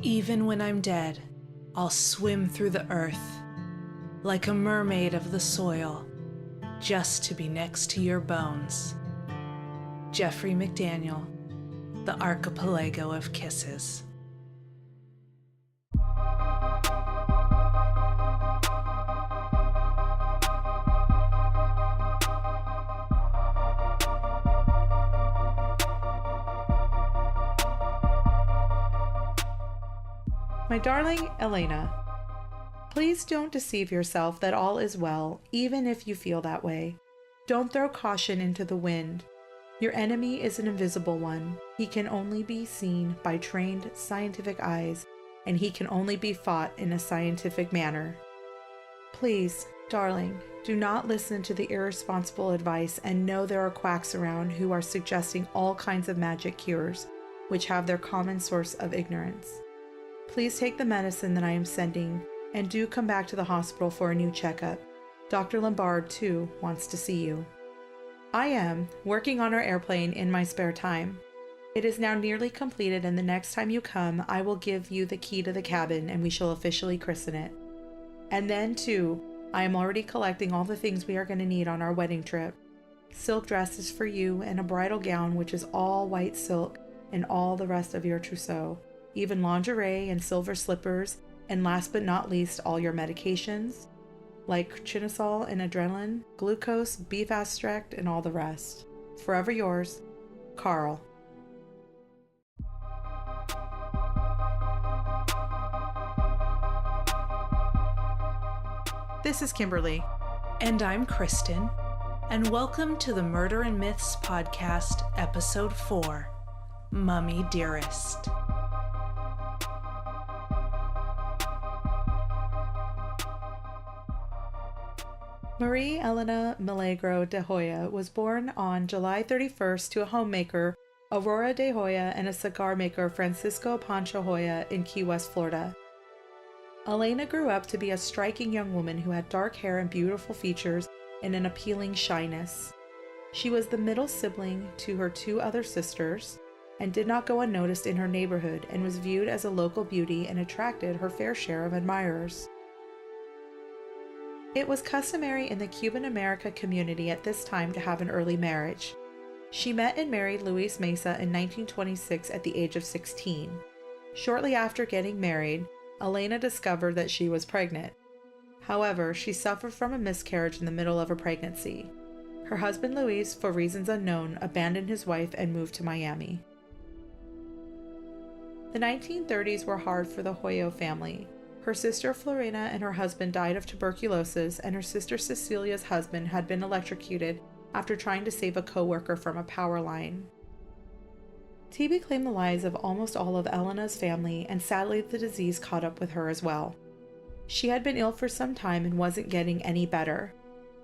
Even when I'm dead, I'll swim through the earth, like a mermaid of the soil, just to be next to your bones. Jeffrey McDaniel, The Archipelago of Kisses. My darling Elena, please don't deceive yourself that all is well, even if you feel that way. Don't throw caution into the wind. Your enemy is an invisible one. He can only be seen by trained scientific eyes, and he can only be fought in a scientific manner. Please, darling, do not listen to the irresponsible advice and know there are quacks around who are suggesting all kinds of magic cures, which have their common source of ignorance. Please take the medicine that I am sending, and do come back to the hospital for a new checkup. Dr. Lombard, too, wants to see you. I am working on our airplane in my spare time. It is now nearly completed, and the next time you come, I will give you the key to the cabin, and we shall officially christen it. And then, too, I am already collecting all the things we are going to need on our wedding trip. Silk dresses for you, and a bridal gown which is all white silk, and all the rest of your trousseau. Even lingerie and silver slippers, and last but not least, all your medications, like chinosol and adrenaline, glucose, beef extract, and all the rest. Forever yours, Carl. This is Kimberly. And I'm Kristen. And welcome to the Murder and Myths Podcast, Episode 4, Mummy Dearest. Marie Elena Milagro de Hoya was born on July 31st to a homemaker, Aurora de Hoya, and a cigar maker, Francisco Pancho Hoya, in Key West, Florida. Elena grew up to be a striking young woman who had dark hair and beautiful features and an appealing shyness. She was the middle sibling to her two other sisters and did not go unnoticed in her neighborhood and was viewed as a local beauty and attracted her fair share of admirers. It was customary in the Cuban America community at this time to have an early marriage. She met and married Luis Mesa in 1926 at the age of 16. Shortly after getting married, Elena discovered that she was pregnant. However, she suffered from a miscarriage in the middle of her pregnancy. Her husband Luis, for reasons unknown, abandoned his wife and moved to Miami. The 1930s were hard for the Hoyo family. Her sister Florina and her husband died of tuberculosis, and her sister Cecilia's husband had been electrocuted after trying to save a co-worker from a power line. TB claimed the lives of almost all of Elena's family, and sadly the disease caught up with her as well. She had been ill for some time and wasn't getting any better.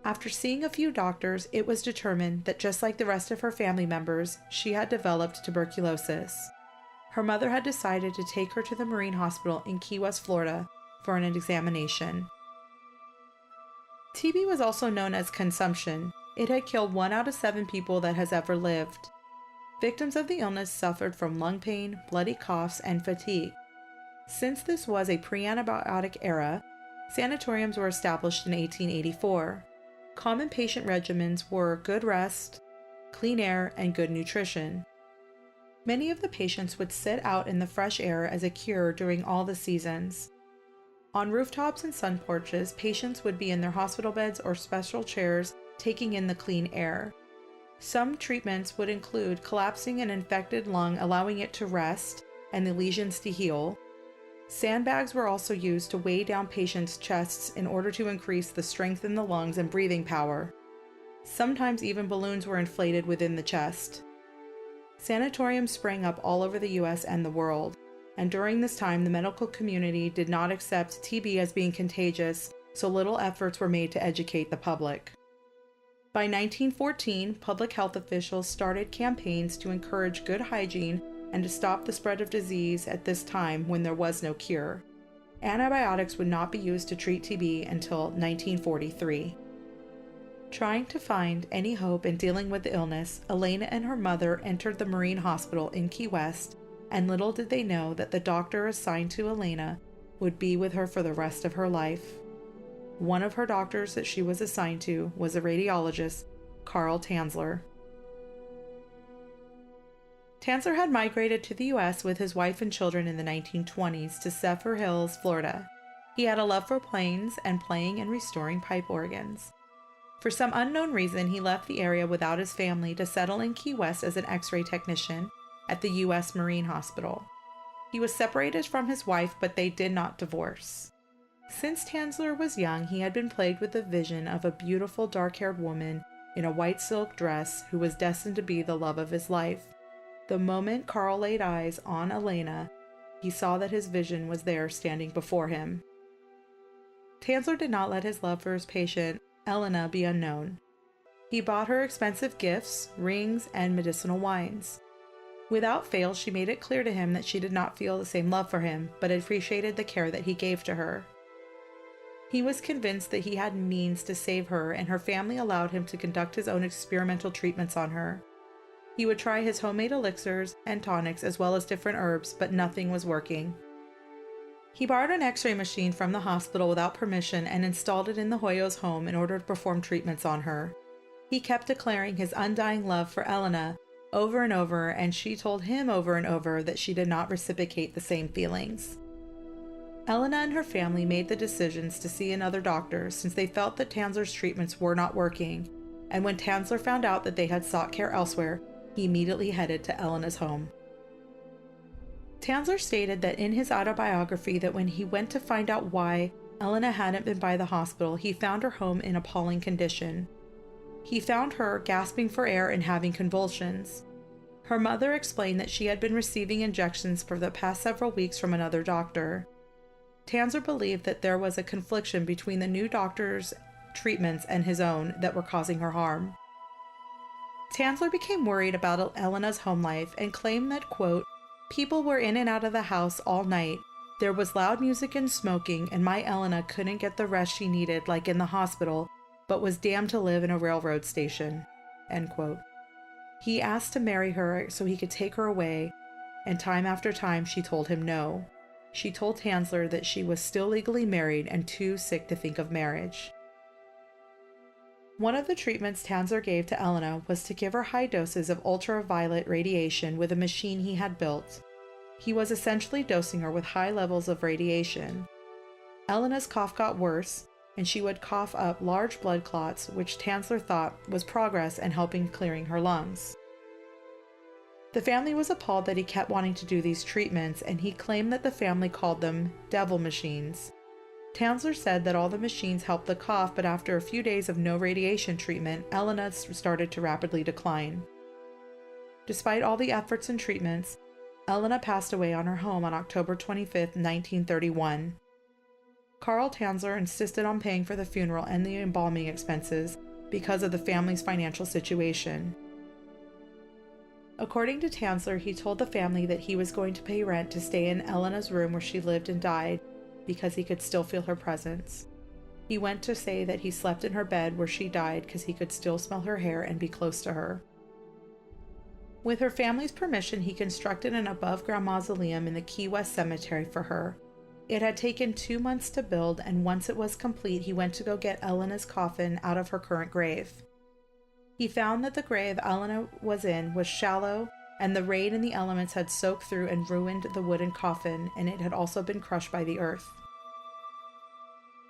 After seeing a few doctors, it was determined that just like the rest of her family members, she had developed tuberculosis. Her mother had decided to take her to the Marine Hospital in Key West, Florida, for an examination. TB was also known as consumption. It had killed 1 out of 7 people that has ever lived. Victims of the illness suffered from lung pain, bloody coughs, and fatigue. Since this was a pre-antibiotic era, sanatoriums were established in 1884. Common patient regimens were good rest, clean air, and good nutrition. Many of the patients would sit out in the fresh air as a cure during all the seasons. On rooftops and sun porches, patients would be in their hospital beds or special chairs taking in the clean air. Some treatments would include collapsing an infected lung, allowing it to rest and the lesions to heal. Sandbags were also used to weigh down patients' chests in order to increase the strength in the lungs and breathing power. Sometimes even balloons were inflated within the chest. Sanatoriums sprang up all over the U.S. and the world, and during this time the medical community did not accept TB as being contagious, so little efforts were made to educate the public. By 1914, public health officials started campaigns to encourage good hygiene and to stop the spread of disease at this time when there was no cure. Antibiotics would not be used to treat TB until 1943. Trying to find any hope in dealing with the illness, Elena and her mother entered the Marine Hospital in Key West and little did they know that the doctor assigned to Elena would be with her for the rest of her life. One of her doctors that she was assigned to was a radiologist, Carl Tanzler. Tanzler had migrated to the U.S. with his wife and children in the 1920s to Zephyr Hills, Florida. He had a love for planes and playing and restoring pipe organs. For some unknown reason, he left the area without his family to settle in Key West as an X-ray technician at the U.S. Marine Hospital. He was separated from his wife, but they did not divorce. Since Tanzler was young, he had been plagued with the vision of a beautiful dark-haired woman in a white silk dress who was destined to be the love of his life. The moment Carl laid eyes on Elena, he saw that his vision was there standing before him. Tanzler did not let his love for his patient, Elena, be unknown. He bought her expensive gifts, rings, and medicinal wines. Without fail, she made it clear to him that she did not feel the same love for him, but appreciated the care that he gave to her. He was convinced that he had means to save her, and her family allowed him to conduct his own experimental treatments on her. He would try his homemade elixirs and tonics as well as different herbs, but nothing was working. He borrowed an X-ray machine from the hospital without permission and installed it in the Hoyos' home in order to perform treatments on her. He kept declaring his undying love for Elena over and over, and she told him over and over that she did not reciprocate the same feelings. Elena and her family made the decisions to see another doctor since they felt that Tanzler's treatments were not working, and when Tanzler found out that they had sought care elsewhere, he immediately headed to Elena's home. Tanzler stated that in his autobiography that when he went to find out why Elena hadn't been by the hospital, he found her home in appalling condition. He found her gasping for air and having convulsions. Her mother explained that she had been receiving injections for the past several weeks from another doctor. Tanzler believed that there was a confliction between the new doctor's treatments and his own that were causing her harm. Tanzler became worried about Elena's home life and claimed that, quote, "People were in and out of the house all night. There was loud music and smoking, and my Elena couldn't get the rest she needed like in the hospital, but was damned to live in a railroad station." End quote. He asked to marry her so he could take her away, and time after time she told him no. She told Tanzler that she was still legally married and too sick to think of marriage. One of the treatments Tanzler gave to Elena was to give her high doses of ultraviolet radiation with a machine he had built. He was essentially dosing her with high levels of radiation. Elena's cough got worse, and she would cough up large blood clots, which Tanzler thought was progress and helping clearing her lungs. The family was appalled that he kept wanting to do these treatments, and he claimed that the family called them devil machines. Tanzler said that all the machines helped the cough, but after a few days of no radiation treatment, Elena started to rapidly decline. Despite all the efforts and treatments, Elena passed away on her home on October 25, 1931. Carl Tanzler insisted on paying for the funeral and the embalming expenses because of the family's financial situation. According to Tanzler, he told the family that he was going to pay rent to stay in Elena's room where she lived and died because he could still feel her presence. He went to say that he slept in her bed where she died because he could still smell her hair and be close to her. With her family's permission, he constructed an above-ground mausoleum in the Key West Cemetery for her. It had taken 2 months to build, and once it was complete, he went to go get Elena's coffin out of her current grave. He found that the grave Elena was in was shallow, and the rain and the elements had soaked through and ruined the wooden coffin, and it had also been crushed by the earth.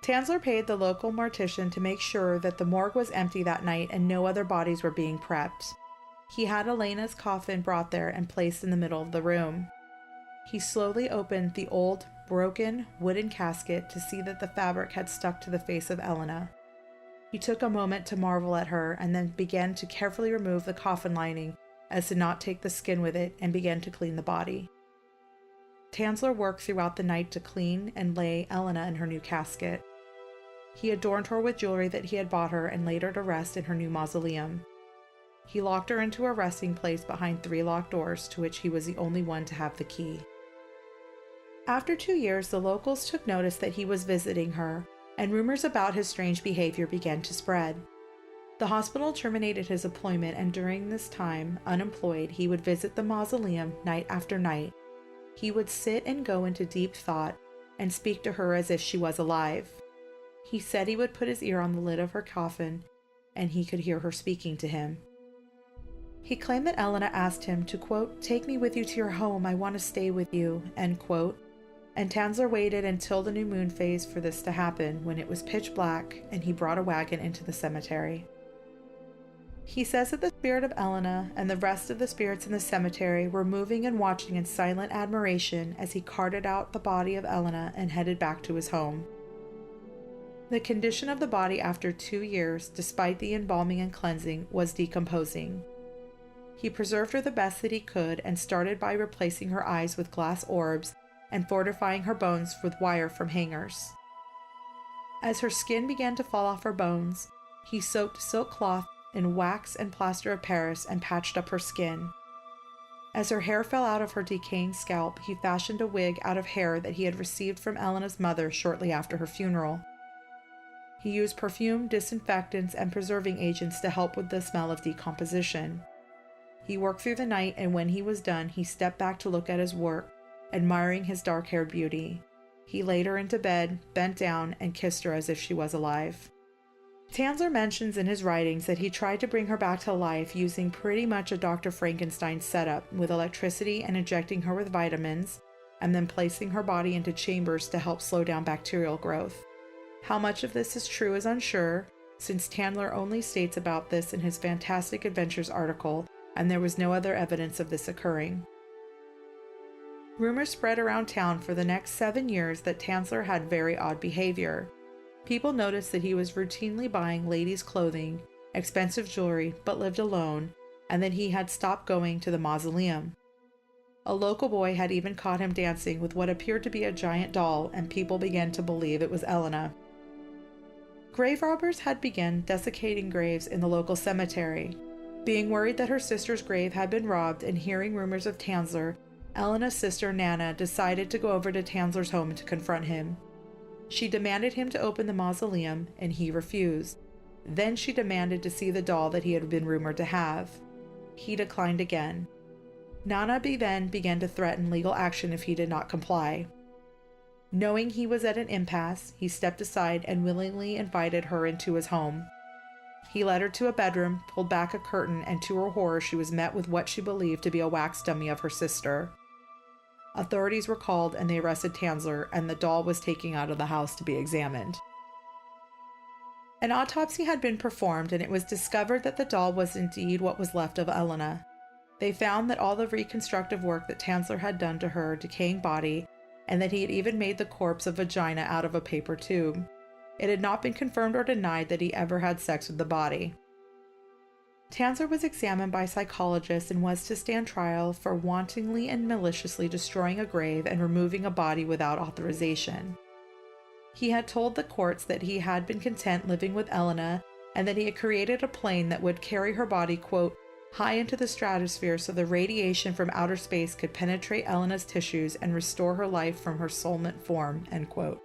Tanzler paid the local mortician to make sure that the morgue was empty that night and no other bodies were being prepped. He had Elena's coffin brought there and placed in the middle of the room. He slowly opened the old, broken wooden casket to see that the fabric had stuck to the face of Elena. He took a moment to marvel at her and then began to carefully remove the coffin lining as to not take the skin with it, and began to clean the body. Tanzler worked throughout the night to clean and lay Elena in her new casket. He adorned her with jewelry that he had bought her and laid her to rest in her new mausoleum. He locked her into a resting place behind 3 locked doors, to which he was the only one to have the key. After 2 years, the locals took notice that he was visiting her, and rumors about his strange behavior began to spread. The hospital terminated his employment, and during this time, unemployed, he would visit the mausoleum night after night, he would sit and go into deep thought and speak to her as if she was alive. He said he would put his ear on the lid of her coffin and he could hear her speaking to him. He claimed that Elena asked him to, quote, "Take me with you to your home, I want to stay with you," end quote, and Tanzler waited until the new moon phase for this to happen, when it was pitch black and he brought a wagon into the cemetery. He says that the spirit of Elena and the rest of the spirits in the cemetery were moving and watching in silent admiration as he carted out the body of Elena and headed back to his home. The condition of the body after 2 years, despite the embalming and cleansing, was decomposing. He preserved her the best that he could and started by replacing her eyes with glass orbs and fortifying her bones with wire from hangers. As her skin began to fall off her bones, he soaked silk cloth in wax and plaster of Paris and patched up her skin. As her hair fell out of her decaying scalp, he fashioned a wig out of hair that he had received from Elena's mother shortly after her funeral. He used perfume, disinfectants, and preserving agents to help with the smell of decomposition. He worked through the night, and when he was done, he stepped back to look at his work, admiring his dark-haired beauty. He laid her into bed, bent down, and kissed her as if she was alive. Tanzler mentions in his writings that he tried to bring her back to life using pretty much a Dr. Frankenstein setup, with electricity and injecting her with vitamins, and then placing her body into chambers to help slow down bacterial growth. How much of this is true is unsure, since Tanzler only states about this in his Fantastic Adventures article, and there was no other evidence of this occurring. Rumors spread around town for the next 7 years that Tanzler had very odd behavior. People noticed that he was routinely buying ladies' clothing, expensive jewelry, but lived alone, and that he had stopped going to the mausoleum. A local boy had even caught him dancing with what appeared to be a giant doll, and people began to believe it was Elena. Grave robbers had begun desiccating graves in the local cemetery. Being worried that her sister's grave had been robbed and hearing rumors of Tanzler, Elena's sister Nana decided to go over to Tanzler's home to confront him. She demanded him to open the mausoleum, and he refused. Then she demanded to see the doll that he had been rumored to have. He declined again. Nana then began to threaten legal action if he did not comply. Knowing he was at an impasse, he stepped aside and willingly invited her into his home. He led her to a bedroom, pulled back a curtain, and to her horror she was met with what she believed to be a wax dummy of her sister. Authorities were called and they arrested Tanzler, and the doll was taken out of the house to be examined. An autopsy had been performed, and it was discovered that the doll was indeed what was left of Elena. They found that all the reconstructive work that Tanzler had done to her decaying body, and that he had even made the corpse a vagina out of a paper tube. It had not been confirmed or denied that he ever had sex with the body. Tanzler was examined by psychologists and was to stand trial for wantonly and maliciously destroying a grave and removing a body without authorization. He had told the courts that he had been content living with Elena and that he had created a plane that would carry her body, quote, high into the stratosphere so the radiation from outer space could penetrate Elena's tissues and restore her life from her soulmate form, end quote.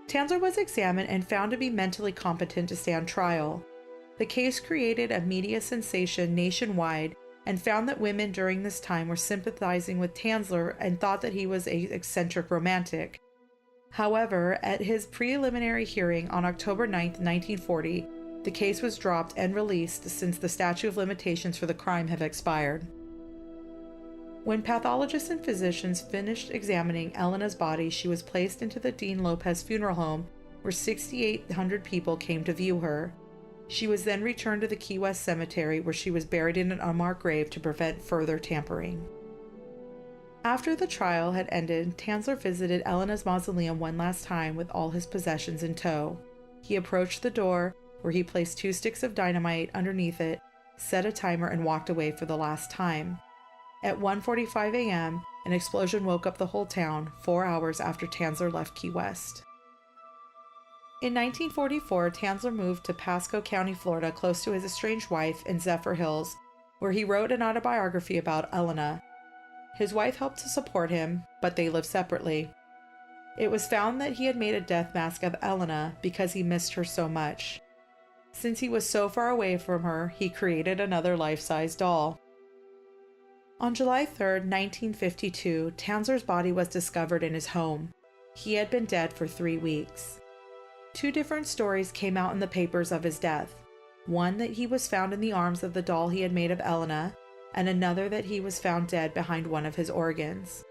Tanzler was examined and found to be mentally competent to stand trial. The case created a media sensation nationwide and found that women during this time were sympathizing with Tanzler and thought that he was an eccentric romantic. However, at his preliminary hearing on October 9, 1940, the case was dropped and released since the statute of limitations for the crime had expired. When pathologists and physicians finished examining Elena's body, she was placed into the Dean Lopez funeral home, where 6,800 people came to view her. She was then returned to the Key West Cemetery, where she was buried in an unmarked grave to prevent further tampering. After the trial had ended, Tanzler visited Elena's mausoleum one last time with all his possessions in tow. He approached the door, where he placed 2 sticks of dynamite underneath it, set a timer, and walked away for the last time. At 1:45 a.m., an explosion woke up the whole town 4 hours after Tanzler left Key West. In 1944, Tanzler moved to Pasco County, Florida, close to his estranged wife in Zephyr Hills, where he wrote an autobiography about Elena. His wife helped to support him, but they lived separately. It was found that he had made a death mask of Elena because he missed her so much. Since he was so far away from her, he created another life-size doll. On July 3, 1952, Tanzler's body was discovered in his home. He had been dead for 3 weeks. 2 different stories came out in the papers of his death. One that he was found in the arms of the doll he had made of Elena, and another that he was found dead behind one of his organs.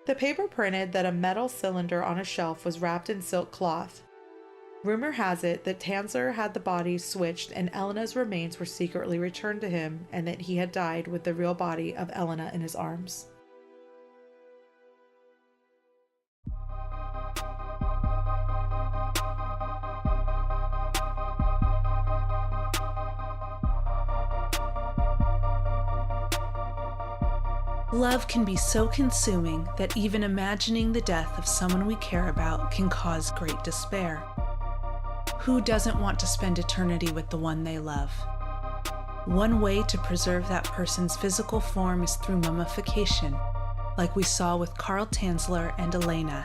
The paper printed that a metal cylinder on a shelf was wrapped in silk cloth. Rumor has it that Tanzler had the bodies switched and Elena's remains were secretly returned to him, and that he had died with the real body of Elena in his arms. Love can be so consuming that even imagining the death of someone we care about can cause great despair. Who doesn't want to spend eternity with the one they love? One way to preserve that person's physical form is through mummification, like we saw with Carl Tanzler and Elena.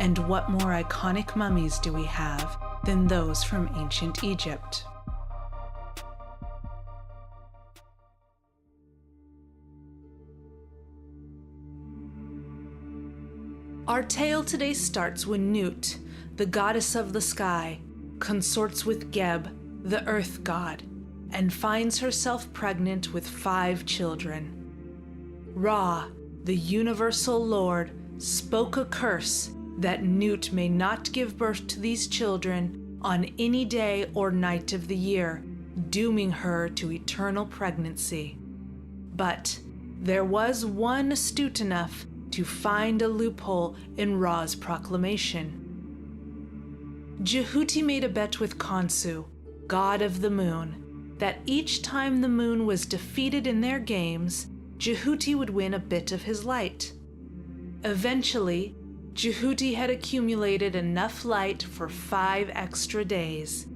And what more iconic mummies do we have than those from ancient Egypt? Our tale today starts when Nut, the goddess of the sky, consorts with Geb, the earth god, and finds herself pregnant with 5 children. Ra, the universal lord, spoke a curse that Nut may not give birth to these children on any day or night of the year, dooming her to eternal pregnancy. But there was one astute enough to find a loophole in Ra's proclamation. Jehuti made a bet with Khonsu, god of the moon, that each time the moon was defeated in their games, Jehuti would win a bit of his light. Eventually, Jehuti had accumulated enough light for 5 extra days,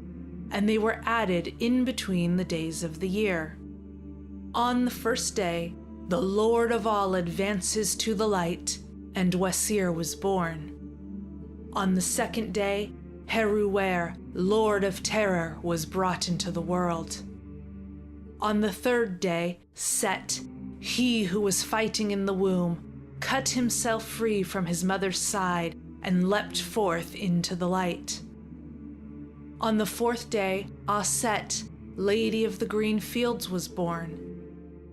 and they were added in between the days of the year. On the first day, the Lord of all advances to the light, and Wesir was born. On the second day, Heruwer, Lord of Terror, was brought into the world. On the third day, Set, he who was fighting in the womb, cut himself free from his mother's side and leapt forth into the light. On the 4th day, Aset, Lady of the Green Fields, was born.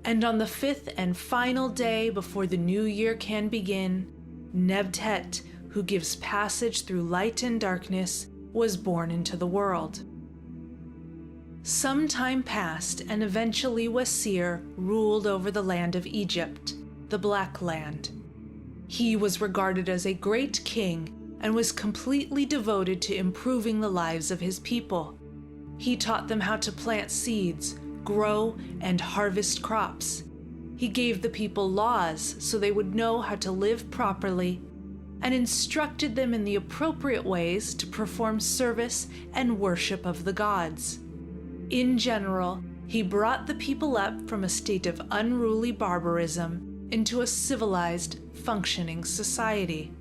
And on the 5th and final day before the new year can begin, Nebtet, who gives passage through light and darkness, was born into the world. Some time passed, and eventually Wesir ruled over the land of Egypt, the Black Land. He was regarded as a great king and was completely devoted to improving the lives of his people. He taught them how to plant seeds, grow, and harvest crops. He gave the people laws so they would know how to live properly, and instructed them in the appropriate ways to perform service and worship of the gods. In general, he brought the people up from a state of unruly barbarism into a civilized, functioning society.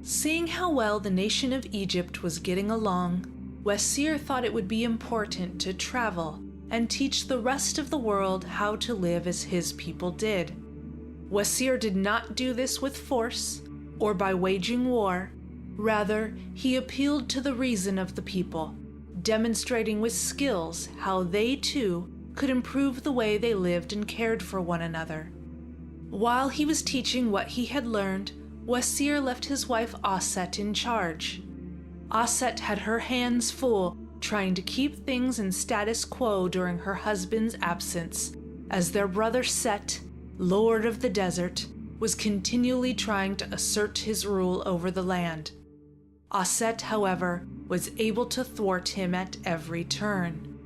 Seeing how well the nation of Egypt was getting along, Wesir thought it would be important to travel and teach the rest of the world how to live as his people did. Wesir did not do this with force or by waging war. Rather, he appealed to the reason of the people, demonstrating with skills how they too could improve the way they lived and cared for one another. While he was teaching what he had learned, Wesir left his wife Aset in charge. Aset had her hands full trying to keep things in status quo during her husband's absence, as their brother Set, Lord of the Desert, was continually trying to assert his rule over the land. Aset, however, was able to thwart him at every turn.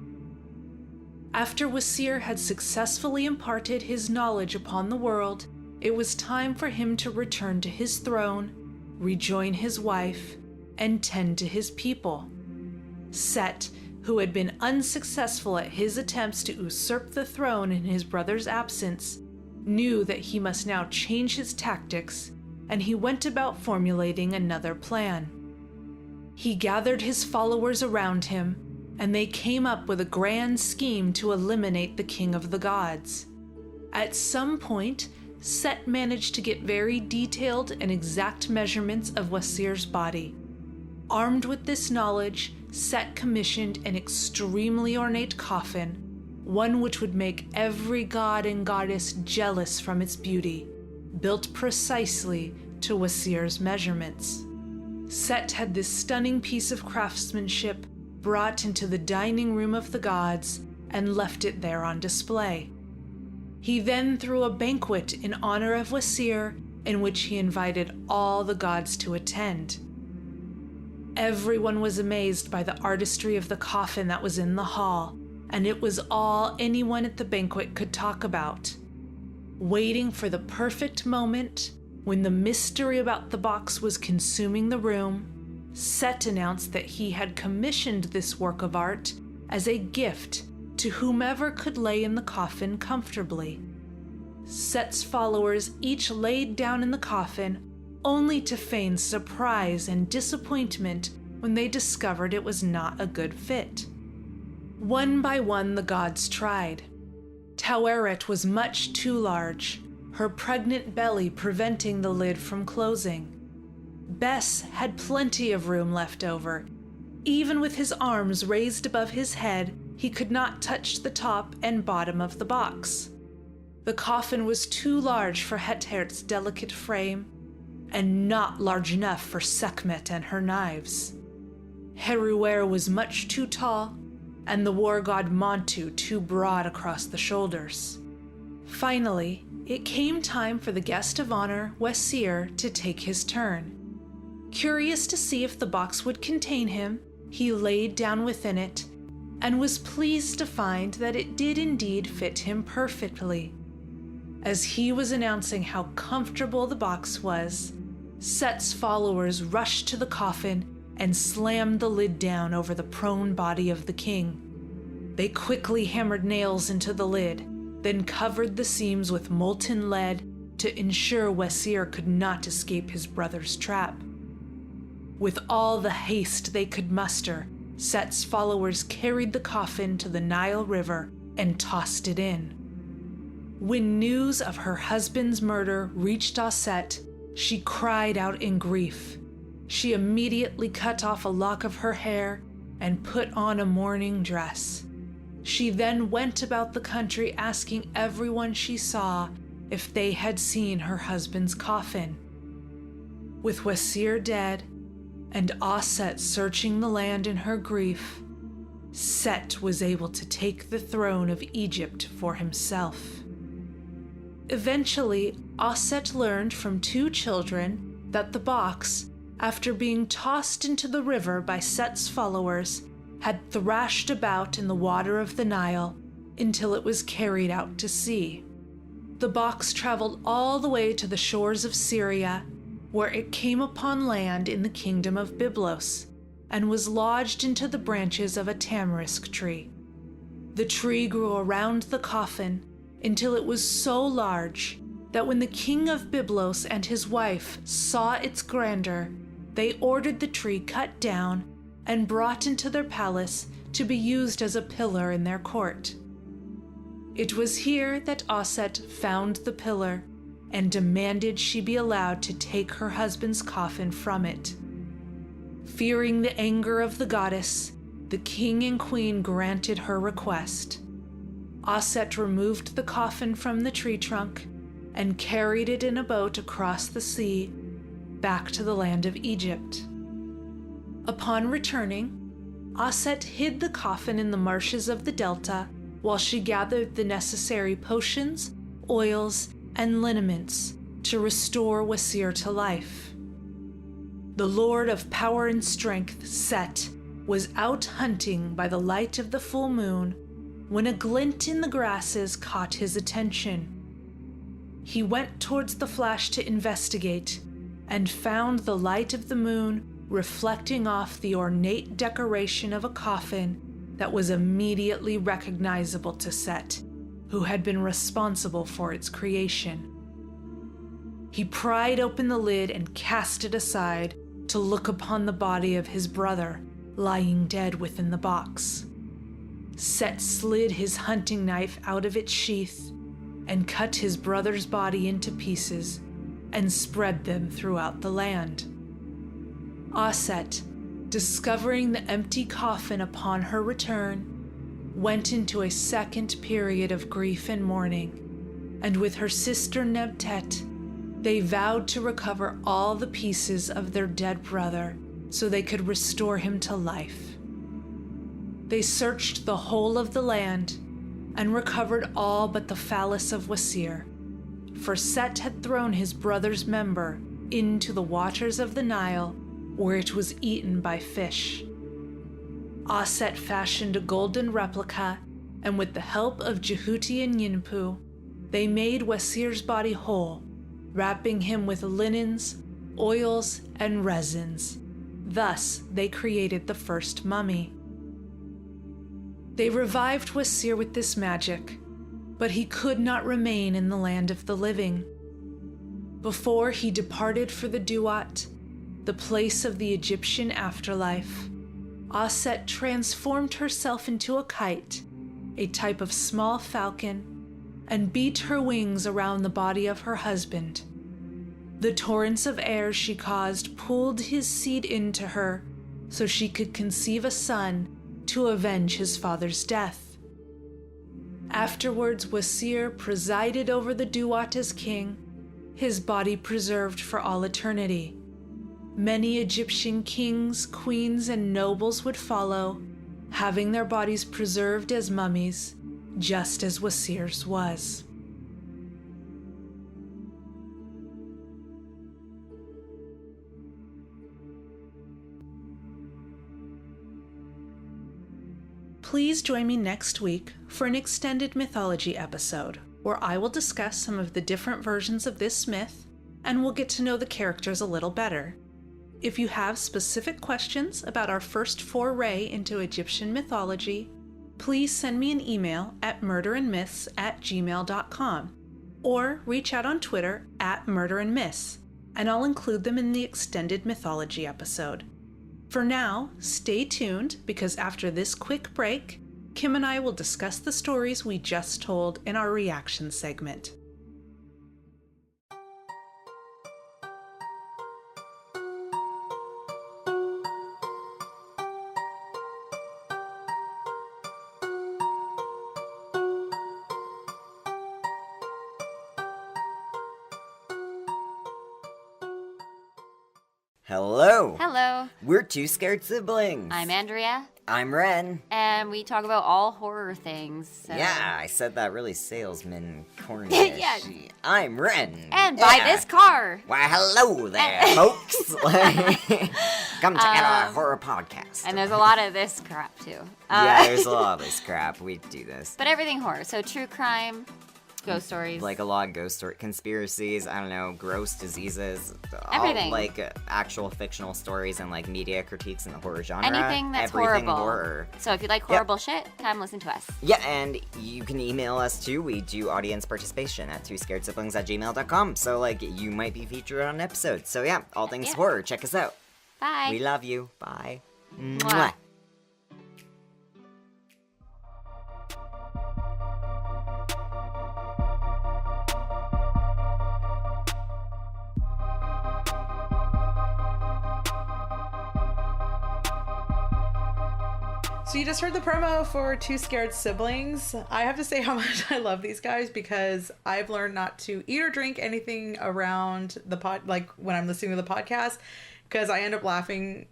After Wesir had successfully imparted his knowledge upon the world, it was time for him to return to his throne, rejoin his wife, and tend to his people. Set, who had been unsuccessful at his attempts to usurp the throne in his brother's absence, knew that he must now change his tactics, and he went about formulating another plan. He gathered his followers around him, and they came up with a grand scheme to eliminate the king of the gods. At some point, Set managed to get very detailed and exact measurements of Wesir's body. Armed with this knowledge, Set commissioned an extremely ornate coffin, one which would make every god and goddess jealous from its beauty, built precisely to Wesir's measurements. Set had this stunning piece of craftsmanship brought into the dining room of the gods and left it there on display. He then threw a banquet in honor of Wesir, in which he invited all the gods to attend. Everyone was amazed by the artistry of the coffin that was in the hall, and it was all anyone at the banquet could talk about. Waiting for the perfect moment, when the mystery about the box was consuming the room, Set announced that he had commissioned this work of art as a gift to whomever could lay in the coffin comfortably. Set's followers each laid down in the coffin, only to feign surprise and disappointment when they discovered it was not a good fit. One by one the gods tried. Taweret was much too large, her pregnant belly preventing the lid from closing. Bes had plenty of room left over. Even with his arms raised above his head, he could not touch the top and bottom of the box. The coffin was too large for Hetert's delicate frame, and not large enough for Sekhmet and her knives. Heruer was much too tall, and the war god Montu too broad across the shoulders. Finally, it came time for the guest of honor, Wesir, to take his turn. Curious to see if the box would contain him, he laid down within it, and was pleased to find that it did indeed fit him perfectly. As he was announcing how comfortable the box was, Set's followers rushed to the coffin and slammed the lid down over the prone body of the king. They quickly hammered nails into the lid, then covered the seams with molten lead to ensure Wesir could not escape his brother's trap. With all the haste they could muster, Set's followers carried the coffin to the Nile River and tossed it in. When news of her husband's murder reached Aset, she cried out in grief. She immediately cut off a lock of her hair and put on a mourning dress. She then went about the country asking everyone she saw if they had seen her husband's coffin. With Wesir dead and Aset searching the land in her grief, Set was able to take the throne of Egypt for himself. Eventually, Aset learned from 2 children that the box, after being tossed into the river by Set's followers, had thrashed about in the water of the Nile until it was carried out to sea. The box traveled all the way to the shores of Syria, where it came upon land in the kingdom of Byblos, and was lodged into the branches of a tamarisk tree. The tree grew around the coffin until it was so large that when the king of Byblos and his wife saw its grandeur, they ordered the tree cut down and brought into their palace to be used as a pillar in their court. It was here that Aset found the pillar and demanded she be allowed to take her husband's coffin from it. Fearing the anger of the goddess, the king and queen granted her request. Aset removed the coffin from the tree trunk and carried it in a boat across the sea back to the land of Egypt. Upon returning, Aset hid the coffin in the marshes of the delta while she gathered the necessary potions, oils, and liniments to restore Wesir to life. The Lord of power and strength, Set, was out hunting by the light of the full moon when a glint in the grasses caught his attention. He went towards the flash to investigate and found the light of the moon reflecting off the ornate decoration of a coffin that was immediately recognizable to Set, who had been responsible for its creation. He pried open the lid and cast it aside to look upon the body of his brother lying dead within the box. Set slid his hunting knife out of its sheath, and cut his brother's body into pieces and spread them throughout the land. Aset, discovering the empty coffin upon her return, went into a second period of grief and mourning, and with her sister Nebtet, they vowed to recover all the pieces of their dead brother so they could restore him to life. They searched the whole of the land and recovered all but the phallus of Wesir, for Set had thrown his brother's member into the waters of the Nile, where it was eaten by fish. Aset fashioned a golden replica, and with the help of Jehuti and Yinpu, they made Wesir's body whole, wrapping him with linens, oils, and resins. Thus, they created the first mummy. They revived Wesir with this magic, but he could not remain in the land of the living. Before he departed for the Duat, the place of the Egyptian afterlife, Aset transformed herself into a kite, a type of small falcon, and beat her wings around the body of her husband. The torrents of air she caused pulled his seed into her so she could conceive a son to avenge his father's death. Afterwards, Wesir presided over the Duat as king, his body preserved for all eternity. Many Egyptian kings, queens, and nobles would follow, having their bodies preserved as mummies, just as Wesir's was. Please join me next week for an extended mythology episode, where I will discuss some of the different versions of this myth, and we'll get to know the characters a little better. If you have specific questions about our first foray into Egyptian mythology, please send me an email at murderandmyths@gmail.com, or reach out on Twitter @murderandmyths, and I'll include them in the extended mythology episode. For now, stay tuned, because after this quick break, Kim and I will discuss the stories we just told in our reaction segment. Hello. Hello. We're two scared siblings. I'm Andrea. I'm Ren. And we talk about all horror things. So. Yeah, I said that really salesman corny. Yeah. I'm Ren. And buy this car. Why, hello there, folks. Come check out our horror podcast. And there's a lot of this crap, too. Yeah, there's a lot of this crap. We do this. But everything horror. So true crime, ghost stories. Like a lot of ghost story conspiracies, I don't know, gross diseases. Everything. All, like actual fictional stories and like media critiques in the horror genre. Anything that's Everything horrible. Horror. So if you like horrible shit, come listen to us. Yeah, and you can email us too. We do audience participation at twoscaredsiblings@gmail.com. So like you might be featured on an episode. So yeah, all things horror. Check us out. Bye. We love you. Bye. Mwah. Mwah. So you just heard the promo for Two Scared Siblings. I have to say how much I love these guys, because I've learned not to eat or drink anything around the like when I'm listening to the podcast, because I end up laughing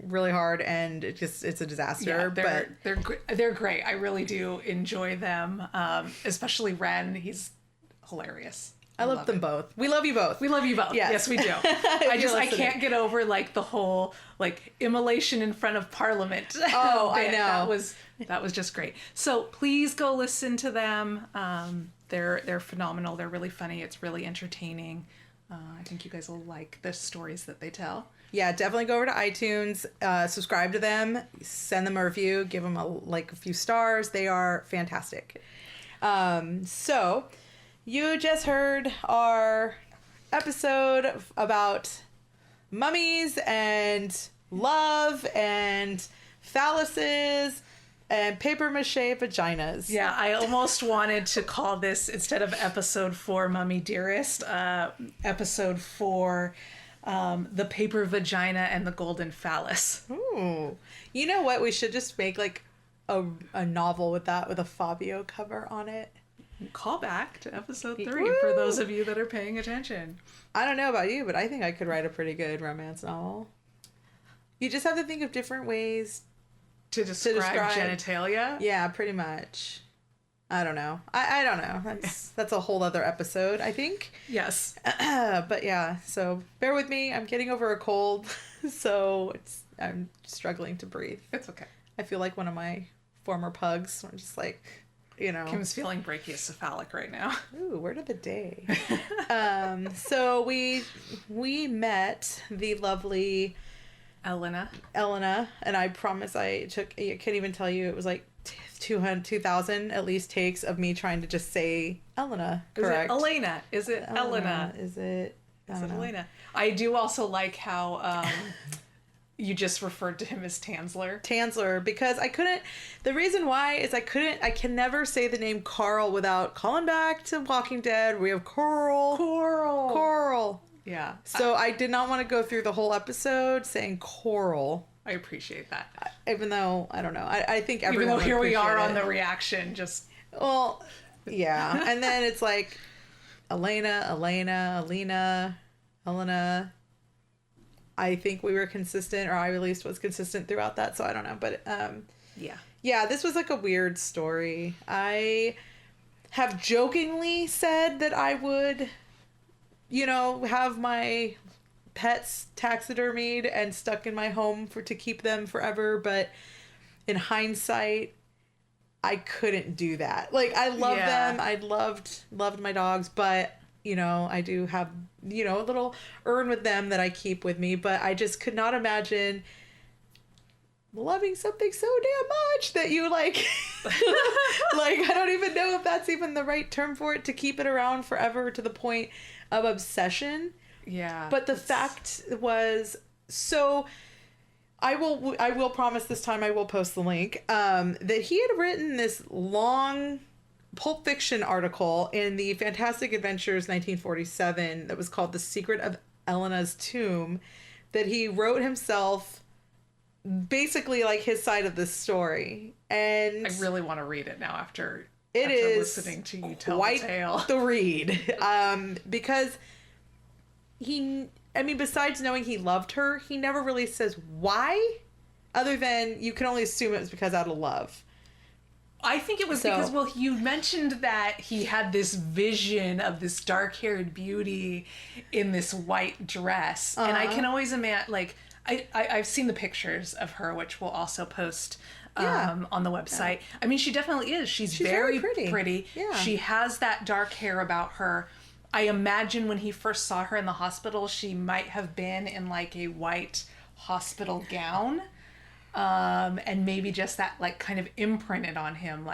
really hard and it's a disaster. Yeah, they're great. I really do enjoy them, especially Ren. He's hilarious. I love them both. We love you both. We love you both. Yes, we do. I can't get over like the whole like immolation in front of Parliament. Oh, I know. That was just great. So please go listen to them. They're phenomenal. They're really funny. It's really entertaining. I think you guys will like the stories that they tell. Yeah, definitely go over to iTunes, subscribe to them, send them a review, give them a few stars. They are fantastic. So you just heard our episode about mummies and love and phalluses and paper mache vaginas. Yeah, I almost wanted to call this, instead of episode 4, Mummy Dearest, episode 4, the paper vagina and the golden phallus. Ooh. You know what? We should just make like a novel with that, with a Fabio cover on it. Call back to episode 3 Woo! for those of you that are paying attention. I don't know about you, but I think I could write a pretty good romance novel. You just have to think of different ways To describe genitalia? Yeah, pretty much. I don't know. I don't know. That's a whole other episode, I think. Yes. But yeah, so bear with me. I'm getting over a cold, so I'm struggling to breathe. It's okay. I feel like one of my former pugs. I'm just like, you know. Kim's feeling brachiocephalic right now. Ooh, word of the day. So we met the lovely Elena, and I promise I can't even tell you, it was like 2,000 at least takes of me trying to just say Elena. Correct. Is it Elena? Is it Elena? Is it? Is it Elena? I do also like how you just referred to him as Tanzler. Because I couldn't, the reason why is I can never say the name Carl without calling back to Walking Dead. We have Coral. Yeah. So I did not want to go through the whole episode saying Coral. I appreciate that. Even though, I don't know. I think everyone Even though here we are on it. the reaction, just... Well, yeah. And then it's like Elena. I think we were consistent, or I at least was consistent throughout that, so I don't know. But yeah, this was like a weird story. I have jokingly said that I would, have my pets taxidermied and stuck in my home to keep them forever, but in hindsight, I couldn't do that. Like, I love them. I loved my dogs, but I do have, a little urn with them that I keep with me, but I just could not imagine loving something so damn much that you like, I don't even know if that's even the right term for it, to keep it around forever to the point of obsession. Yeah. But the fact was, so I will promise this time I will post the link, that he had written this long Pulp Fiction article in the Fantastic Adventures 1947 that was called The Secret of Elena's Tomb, that he wrote himself, basically like his side of the story. And I really want to read it now after listening to you tell the tale. The read. Because besides knowing he loved her, he never really says why, other than you can only assume it was because out of love. I think it was because, you mentioned that he had this vision of this dark-haired beauty in this white dress. And I can always imagine, I've seen the pictures of her, which we'll also post on the website. Yeah. I mean, she definitely is. She's very pretty. Yeah. She has that dark hair about her. I imagine when he first saw her in the hospital, she might have been in like a white hospital gown. And maybe just that kind of imprinted on him,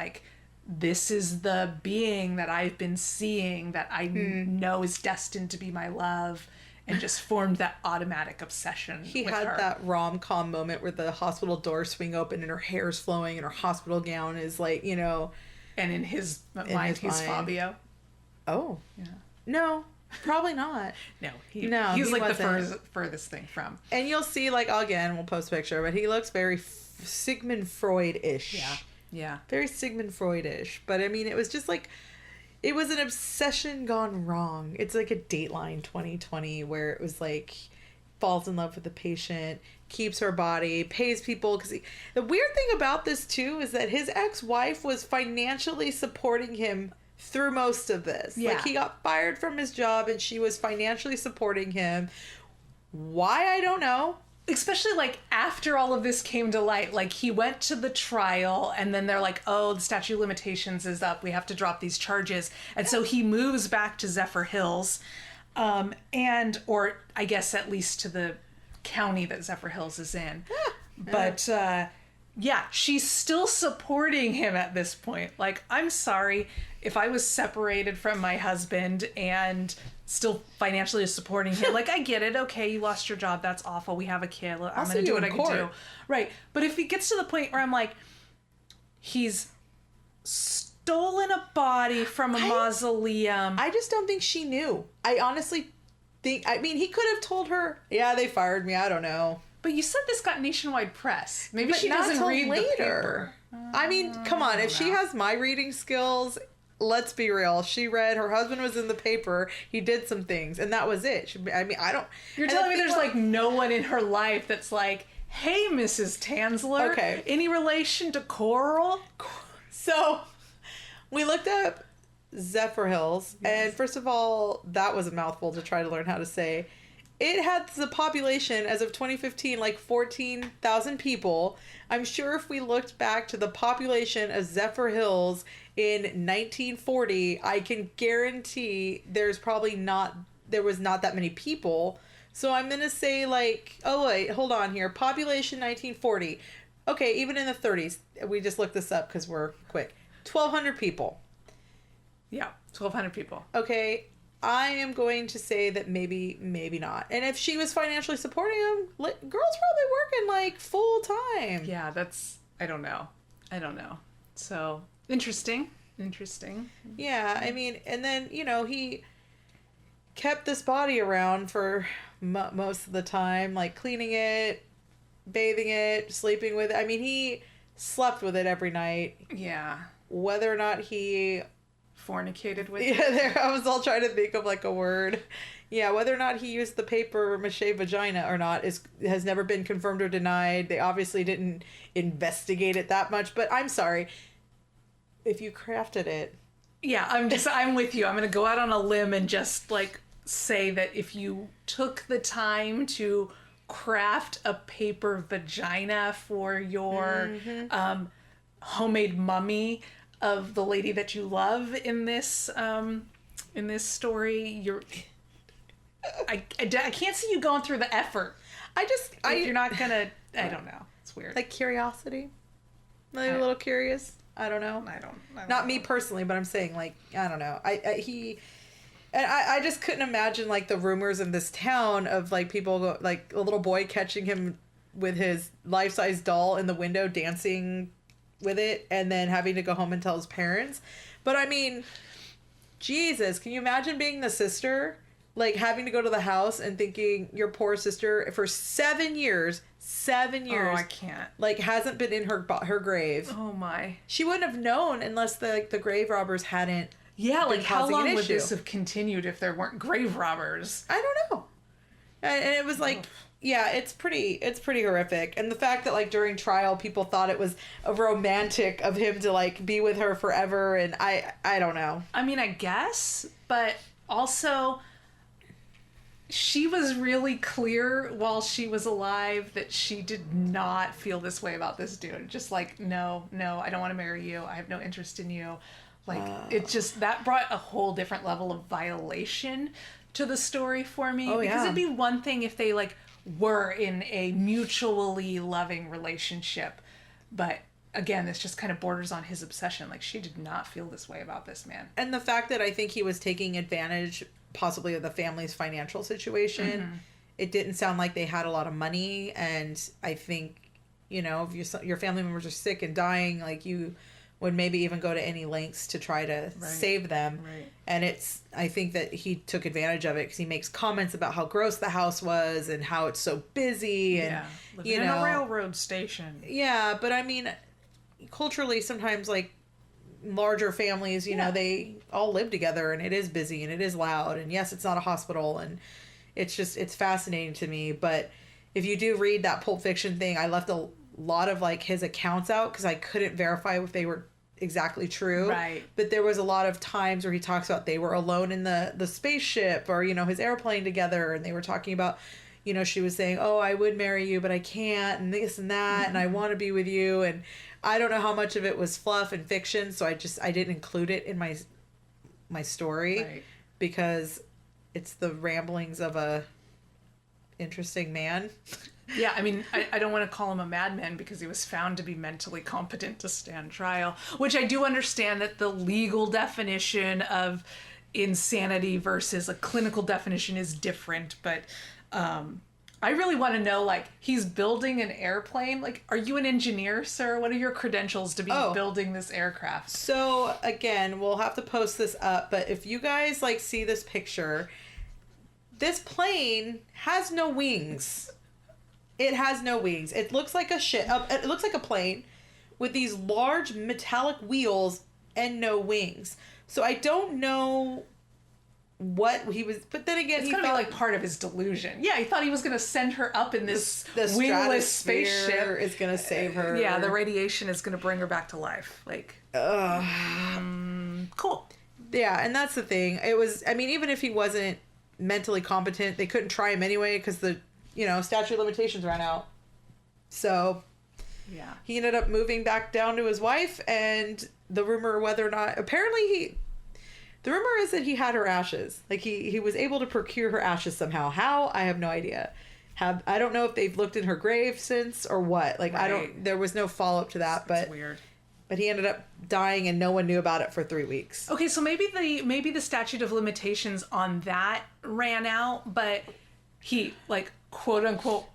this is the being that I've been seeing that I know is destined to be my love, and just formed that automatic obsession He with had her. that rom-com moment where the hospital doors swing open and her hair's flowing and her hospital gown is and in his mind, he's Fabio. Oh. Yeah. No. Probably not. He's he the furthest thing from. And you'll see, again, we'll post a picture, but he looks very Sigmund Freud-ish. Yeah. Very Sigmund Freud-ish. But, it was just it was an obsession gone wrong. It's like a Dateline 2020 where it was falls in love with the patient, keeps her body, pays people. Because the weird thing about this, too, is that his ex-wife was financially supporting him through most of this. Yeah. He got fired from his job and she was financially supporting him. Why, I don't know. Especially after all of this came to light, he went to the trial and then they're the statute of limitations is up. We have to drop these charges. And so he moves back to Zephyr Hills, or I guess at least to the county that Zephyr Hills is in. But, she's still supporting him at this point. I'm sorry, if I was separated from my husband and still financially supporting him, I get it. Okay, you lost your job. That's awful. We have a kid. I'm going to do what I can do. Right. But if it gets to the point where I'm He's stolen a body from a mausoleum. I just don't think she knew. I honestly think, I mean, he could have told her, yeah, they fired me, I don't know. But you said this got nationwide press. Maybe But she not doesn't till read later. the paper. I mean, come on, if she has my reading skills, let's be real. She read, her husband was in the paper, he did some things, and that was it. I mean, I don't... You're telling me there's like no one in her life that's like, hey, Mrs. Tanzler, Okay. any relation to Coral? So, we looked up Zephyr Hills, and first of all, that was a mouthful to try to learn how to say. It had the population, as of 2015, like 14,000 people. I'm sure if we looked back to the population of Zephyr Hills in 1940, I can guarantee there was not that many people. So I'm going to say like, oh wait, hold on here. Population 1940. Okay, even in the 30s, we just looked this up because we're quick. 1,200 people. Yeah, 1,200 people. Okay, I am going to say that maybe not. And if she was financially supporting him, girl's probably working like full time. Yeah, I don't know. So, interesting. Yeah, I mean, and then, he kept this body around for most of the time, like cleaning it, bathing it, sleeping with it. I mean, he slept with it every night. Yeah. Whether or not he... fornicated with Yeah, I was all trying to think of like a word. Yeah, whether or not he used the paper mache vagina or not has never been confirmed or denied. They obviously didn't investigate it that much, but I'm sorry. If you crafted it. Yeah, I'm with you. I'm going to go out on a limb and just like say that if you took the time to craft a paper vagina for your homemade mummy of the lady that you love in this story, I can't see you going through the effort. If you're not gonna, I don't know. It's weird. Like curiosity? Maybe a little curious? I don't know. I don't Not know. me personally, but I'm saying like, I don't know. I just couldn't imagine like the rumors in this town of like people like a little boy catching him with his life-size doll in the window dancing with it and then having to go home and tell his parents. But I mean, Jesus, can you imagine being the sister, like having to go to the house and thinking your poor sister for 7 years, Oh, I can't. like hasn't been in her grave. Oh my. She wouldn't have known unless the grave robbers hadn't. Yeah, like how causing an long would issue. this have continued if there weren't grave robbers? I don't know. And it was like, yeah, it's pretty horrific. And the fact that like during trial people thought it was a romantic of him to like be with her forever, and I don't know. I mean, I guess, but also she was really clear while she was alive that she did not feel this way about this dude. Just like, no, I don't want to marry you. I have no interest in you. Like, it just, that brought a whole different level of violation to the story for me. Oh, because yeah. it'd be one thing if they like were in a mutually loving relationship. But again, this just kind of borders on his obsession. Like, she did not feel this way about this man. And the fact that I think he was taking advantage possibly of the family's financial situation. Mm-hmm. It didn't sound like they had a lot of money, and I think, if your family members are sick and dying, like you would maybe even go to any lengths to try to save them. Right. And I think that he took advantage of it because he makes comments about how gross the house was and how it's so busy and, living in a railroad station. Yeah, but I mean, culturally, sometimes like larger families, they all live together and it is busy and it is loud. And yes, it's not a hospital, and it's fascinating to me. But if you do read that Pulp Fiction thing, I left a lot of like his accounts out because I couldn't verify if they were exactly true. Right. But there was a lot of times where he talks about they were alone in the spaceship or, his airplane together, and they were talking about, she was saying, oh, I would marry you, but I can't, and this and that, and I want to be with you. And I don't know how much of it was fluff and fiction, so I didn't include it in my story because it's the ramblings of a interesting man. Yeah, I mean, I don't want to call him a madman because he was found to be mentally competent to stand trial, which I do understand that the legal definition of insanity versus a clinical definition is different, but I really want to know, like, he's building an airplane. Like, are you an engineer, sir? What are your credentials to be building this aircraft? So, again, we'll have to post this up, but if you guys, like, see this picture, this plane has no wings. It has no wings. It looks like a ship. It looks like a plane with these large metallic wheels and no wings. So I don't know what he was, but then again, he felt like part of his delusion. Yeah, he thought he was going to send her up in this wingless spaceship. Is going to save her. Yeah, the radiation is going to bring her back to life. Like, cool. Yeah, and that's the thing. It was, I mean, even if he wasn't mentally competent, they couldn't try him anyway because the, statute of limitations ran out. So yeah, he ended up moving back down to his wife, and the rumor whether or not, apparently the rumor is that he had her ashes. Like he was able to procure her ashes somehow. How? I have no idea. I don't know if they've looked in her grave since or what. Like right. There was no follow up to that, but weird. But he ended up dying and no one knew about it for 3 weeks. Okay, so maybe the statute of limitations on that ran out, but he, like, quote unquote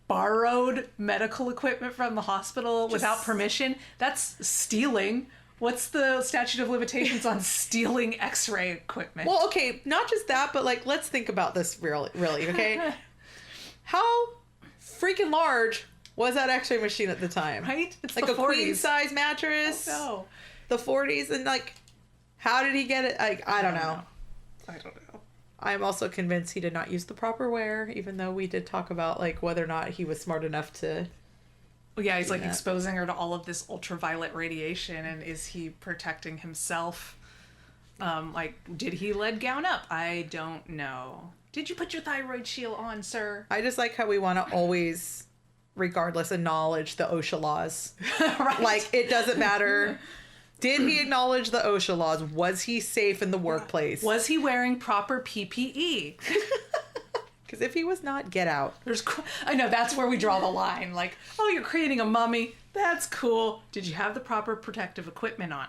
borrowed medical equipment from the hospital without permission. That's stealing. What's the statute of limitations on stealing x-ray equipment? Well, okay, not just that, but like, let's think about this really, okay? How freaking large was that x-ray machine at the time? Right? It's like the a 40s. queen size mattress. Oh, no. The 40s, and like, how did he get it? Like, I don't know. I'm also convinced he did not use the proper wear, even though we did talk about like whether or not he was smart enough to. Well, yeah, he's like exposing her to all of this ultraviolet radiation, and is he protecting himself? Like, did he lead gown up? I don't know. Did you put your thyroid shield on, sir? I just like how we want to always, regardless, acknowledge the OSHA laws. Right? Like, it doesn't matter. Did he acknowledge the OSHA laws? Was he safe in the workplace? Was he wearing proper PPE? Because if he was not, get out. I know, that's where we draw the line. Like, oh, you're creating a mummy. That's cool. Did you have the proper protective equipment on?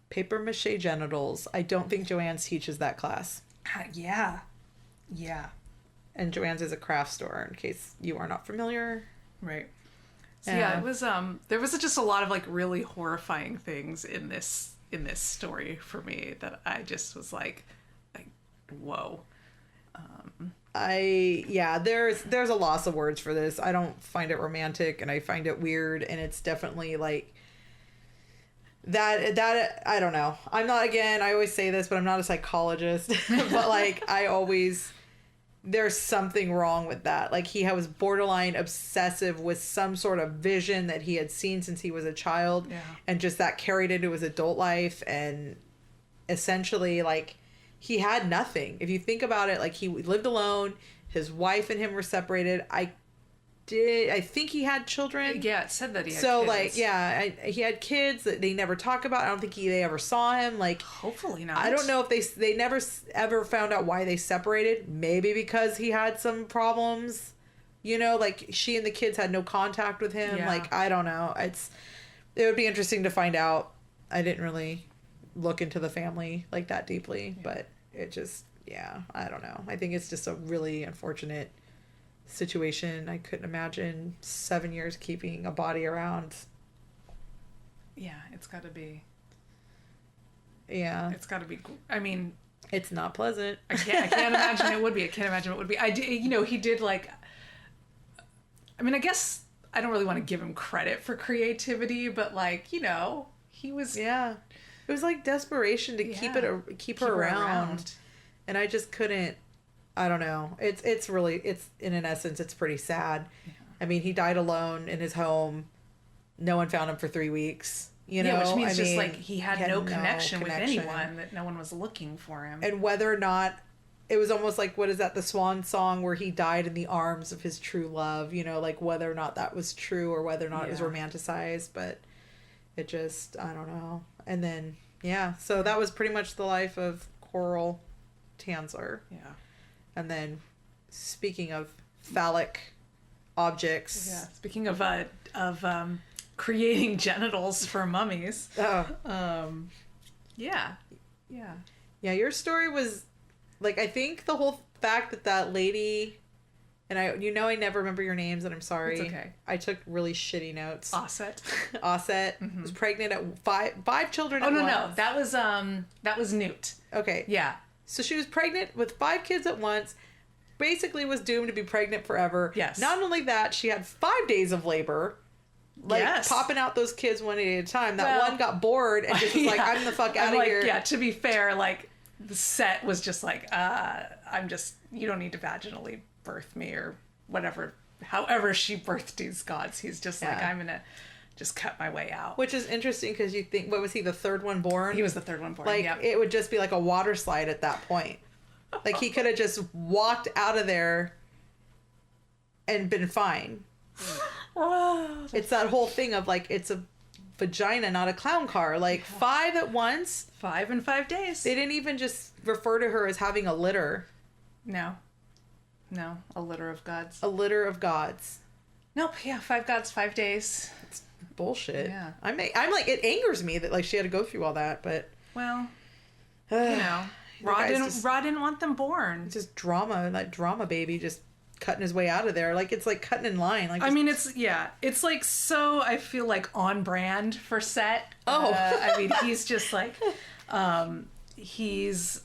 Paper mache genitals. I don't think Joanne's teaches that class. Yeah. And Joanne's is a craft store, in case you are not familiar. Right. So yeah, it was there was just a lot of like really horrifying things in this story for me that I just was like whoa. There's a loss of words for this. I don't find it romantic, and I find it weird, and it's definitely like that I don't know. I'm not, again, I always say this, but I'm not a psychologist. But like there's something wrong with that. Like, he was borderline obsessive with some sort of vision that he had seen since he was a child. Yeah. And just that carried into his adult life. And essentially, like, he had nothing. If you think about it, like, he lived alone. His wife and him were separated. I think he had children. Yeah, it said that he had kids. So, like, yeah, he had kids that they never talk about. I don't think they ever saw him. Like, hopefully not. I don't know if they never ever found out why they separated. Maybe because he had some problems. Like, she and the kids had no contact with him. Yeah. Like, I don't know. It would be interesting to find out. I didn't really look into the family like that deeply, but it just, I don't know. I think it's just a really unfortunate situation. I couldn't imagine 7 years keeping a body around. Yeah, it's got to be. Yeah, it's got to be. I mean, it's not pleasant. I can't imagine it would be. He did like. I mean, I guess I don't really want to give him credit for creativity, but like, he was. Yeah, it was like desperation to keep her around, and I just couldn't. I don't know. It's really, in an essence, it's pretty sad. Yeah. I mean, he died alone in his home. No one found him for 3 weeks. Which means like he had no connection with anyone, that no one was looking for him. And whether or not, it was almost like, what is that, the swan song where he died in the arms of his true love, like whether or not that was true or whether or not it was romanticized, but it just, I don't know. And then, so that was pretty much the life of Carl Tanzler. Yeah. And then, speaking of phallic objects. Yeah. Speaking of creating genitals for mummies. Oh. Yeah. Yeah, your story was, like, I think the whole fact that lady And I never remember your names, and I'm sorry. It's okay. I took really shitty notes. Aset. Aset was pregnant at five children Oh, at no, once. no. That was Newt. Okay. Yeah. So she was pregnant with 5 kids at once, basically was doomed to be pregnant forever. Yes. Not only that, she had 5 days of labor. Like, popping out those kids one day at a time. That one got bored and just was like, I'm the fuck out of here. Yeah, to be fair, like, the Set was just like, you don't need to vaginally birth me or whatever. However she birthed these gods. He's just like, I'm going to just cut my way out. Which is interesting because you think, what was he, the third one born? He was the third one born, Like, it would just be like a water slide at that point. Like, he could have just walked out of there and been fine. It's that whole thing of, like, it's a vagina, not a clown car. Like, 5 at once. 5 in 5 days. They didn't even just refer to her as having a litter. No, a litter of gods. A litter of gods. Nope, 5 gods, 5 days. It's bullshit. Yeah. I'm like, it angers me that, like, she had to go through all that, but... Well, Ra didn't want them born. It's just drama, that drama baby just cutting his way out of there. Like, it's like cutting in line. Like, I mean, it's like, so I feel like on brand for Set. I mean, he's just like, he is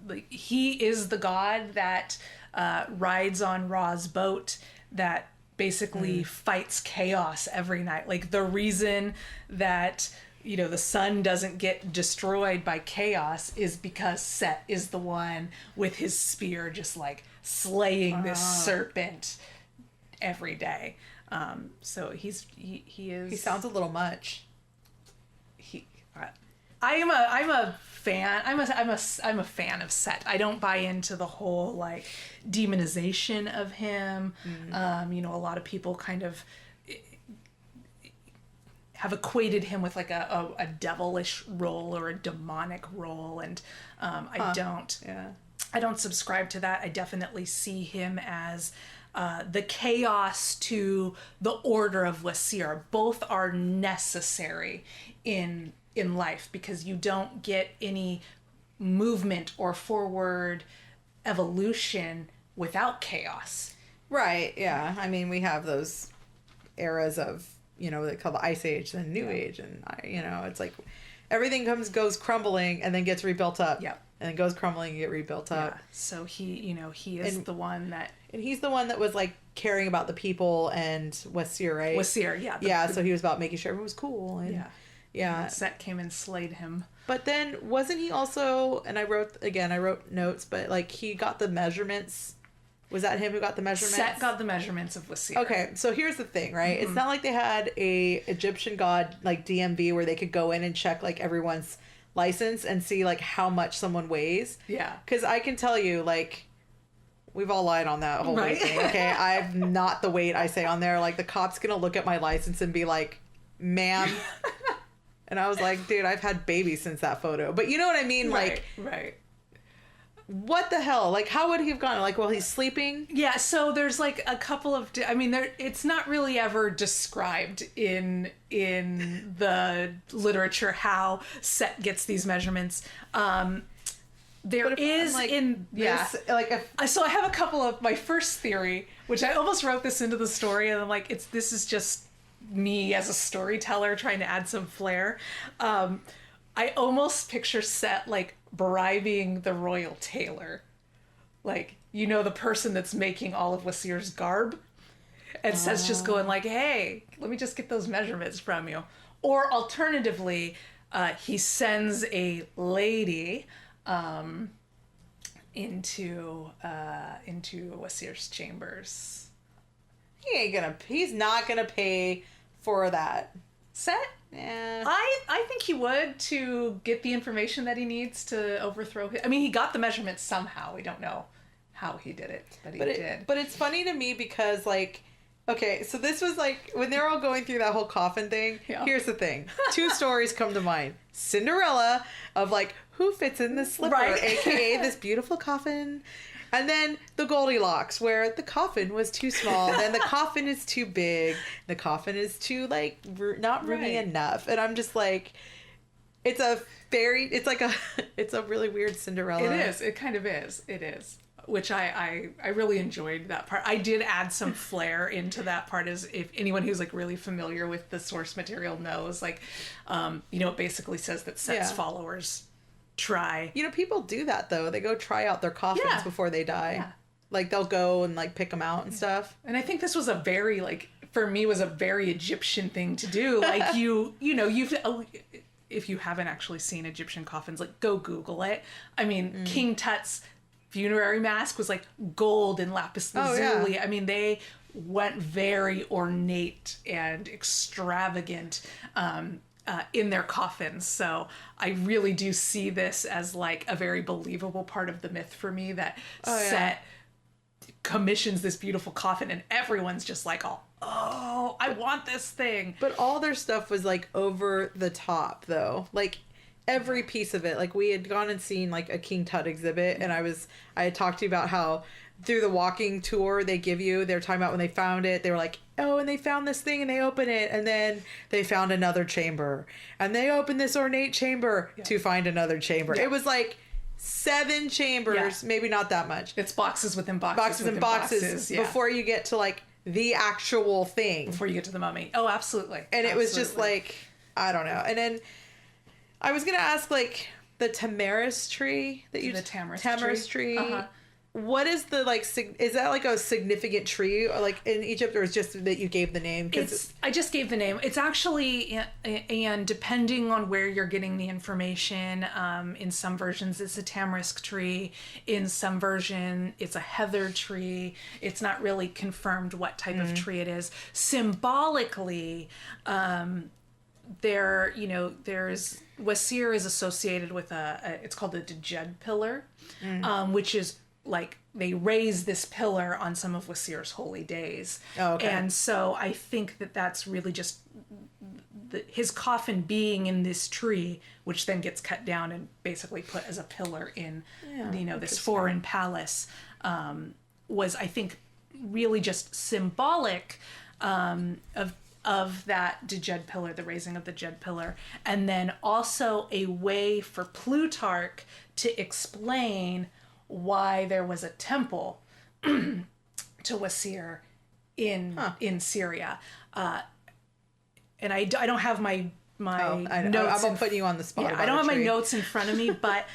the god that rides on Ra's boat that basically fights chaos every night. Like, the reason that, the sun doesn't get destroyed by chaos is because Set is the one with his spear just like slaying this serpent every day. So he is. he sounds a little much. I'm a fan. I'm a fan of Set. I don't buy into the whole like demonization of him. A lot of people kind of have equated him with like a devilish role or a demonic role, and I don't. Yeah. I don't subscribe to that. I definitely see him as the chaos to the order of Wesir. Both are necessary in life because you don't get any movement or forward evolution without chaos. Right, yeah. I mean, we have those eras of, they call the Ice Age and New Age, and, it's like everything goes crumbling and then gets rebuilt up. Yep. And then goes crumbling and get rebuilt up. Yeah. So he is the one that... And he's the one that was, like, caring about the people and Wesir, right? Wesir, yeah. So he was about making sure everyone was cool. And, yeah. And Set came and slayed him. But then, wasn't he also... And I wrote notes, but, like, he got the measurements... Was that him who got the measurements? Set got the measurements of Wesir. Okay, so here's the thing, right? It's not like they had a Egyptian god, like, DMV, where they could go in and check, like, everyone's license and see, like, how much someone weighs. Yeah. Because I can tell you, like... We've all lied on that whole weight thing, okay? I'm not the weight I say on there. Like, the cop's gonna look at my license and be like, ma'am. And I was like, dude, I've had babies since that photo. But you know what I mean? Right, like, right. What the hell? Like, how would he have gone? Like, while he's sleeping? Yeah, so there's, like, a couple of... it's not really ever described in the literature how Set gets these measurements. There is like, in... This, like, So I have a couple of... My first theory, which I almost wrote this into the story, and I'm like, this is just me as a storyteller trying to add some flair. I almost picture Set, like, bribing the royal tailor. Like, the person that's making all of Wesir's garb. And Set's just going like, hey, let me just get those measurements from you. Or alternatively, he sends a lady into Wesir's chambers. He's not gonna pay for that. Set? Yeah. I think he would, to get the information that he needs to overthrow him. I mean, he got the measurements somehow. We don't know how he did it, but he did. But it's funny to me because, like, okay, so this was like, when they're all going through that whole coffin thing, here's the thing. 2 stories come to mind. Cinderella, of, like, who fits in this slipper, aka this beautiful coffin. And then the Goldilocks, where the coffin was too small, then the coffin is too big, the coffin is too, like, not roomy enough. And I'm just like, it's a really weird Cinderella. It is. It kind of is. It is. which I really enjoyed that part. I did add some flair into that part, as if anyone who's like really familiar with the source material knows, like, it basically says that Set's followers try. People do that though. They go try out their coffins before they die. Yeah. Like they'll go and like pick them out and stuff. And I think this was a very for me was a very Egyptian thing to do. Like if you haven't actually seen Egyptian coffins, like go Google it. I mean, King Tut's funerary mask was like gold and lapis lazuli. Yeah. I mean, they went very ornate and extravagant in their coffins. So I really do see this as like a very believable part of the myth for me, that Set commissions this beautiful coffin and everyone's just like, oh, I want this thing. But all their stuff was like over the top though. Like every piece of it. Like we had gone and seen like a King Tut exhibit, and I had talked to you about how through the walking tour they're talking about when they found it, they were like, oh, and they found this thing and they open it, and then they found another chamber, and they opened this ornate chamber to find another chamber. It was like 7 chambers, maybe not that much. It's boxes within boxes. Boxes and boxes before you get to like the actual thing. Before you get to the mummy. Oh, absolutely. And it was just like, I don't know. And then I was going to ask like the tamarisk tree that you... The tamarisk tree. Uh-huh. What is the like, is that like a significant tree or like in Egypt, or is just that you gave the name? I just gave the name. It's actually, and depending on where you're getting the information, in some versions it's a tamarisk tree. In some version it's a heather tree. It's not really confirmed what type of tree it is. Symbolically, there's Wesir is associated with it's called the Djed pillar, which is like they raise this pillar on some of Wesir's holy days. Oh, okay. And so I think that's really just his coffin being in this tree, which then gets cut down and basically put as a pillar in, this foreign palace, was, I think, really just symbolic of that Djed pillar, the raising of the Djed pillar, and then also a way for Plutarch to explain why there was a temple to Wesir in Syria. And I don't have my notes. I'm putting you on the spot. Yeah, I don't have my notes in front of me, but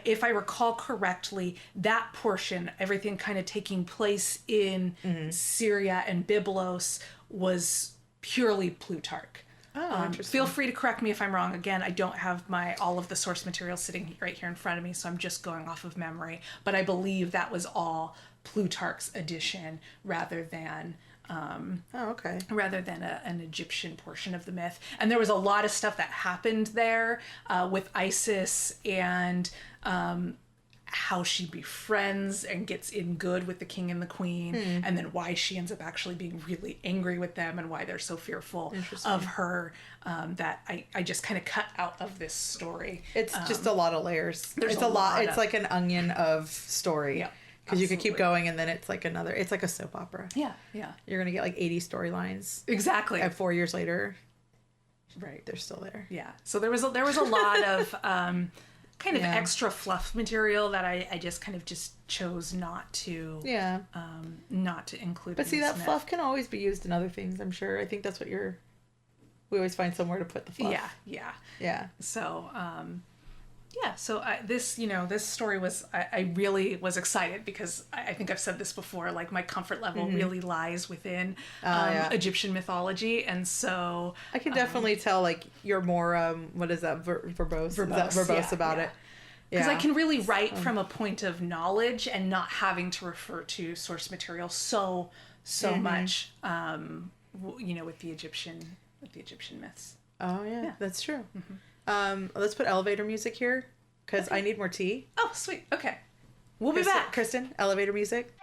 if I recall correctly, that portion, everything kind of taking place in Syria and Byblos, was purely Plutarch. Oh, interesting. Feel free to correct me if I'm wrong. Again, I don't have all of the source material sitting right here in front of me, so I'm just going off of memory. But I believe that was all Plutarch's addition rather than rather than an Egyptian portion of the myth. And there was a lot of stuff that happened there with Isis and how she befriends and gets in good with the king and the queen, and then why she ends up actually being really angry with them and why they're so fearful of her, that I just kind of cut out of this story. It's just a lot of layers. It's a lot. It's like an onion of story. Yeah. Because you could keep going, and then it's like it's like a soap opera. Yeah, yeah. You're going to get like 80 storylines. Exactly. And 4 years later, right, they're still there. Yeah. So there was a lot of kind of extra fluff material that I just kind of just chose not to include. But see, that fluff can always be used in other things, I'm sure. I think that's what we always find somewhere to put the fluff. Yeah. So so this story was, I really was excited because I think I've said this before, like my comfort level really lies within Egyptian mythology, and so I can definitely tell like you're more what is that, verbose about it, because I can really write from a point of knowledge and not having to refer to source material so much with the Egyptian myths. Oh yeah. That's true. Let's put elevator music here because I need more tea. Oh, sweet. Okay. We'll be back. Kristen, elevator music.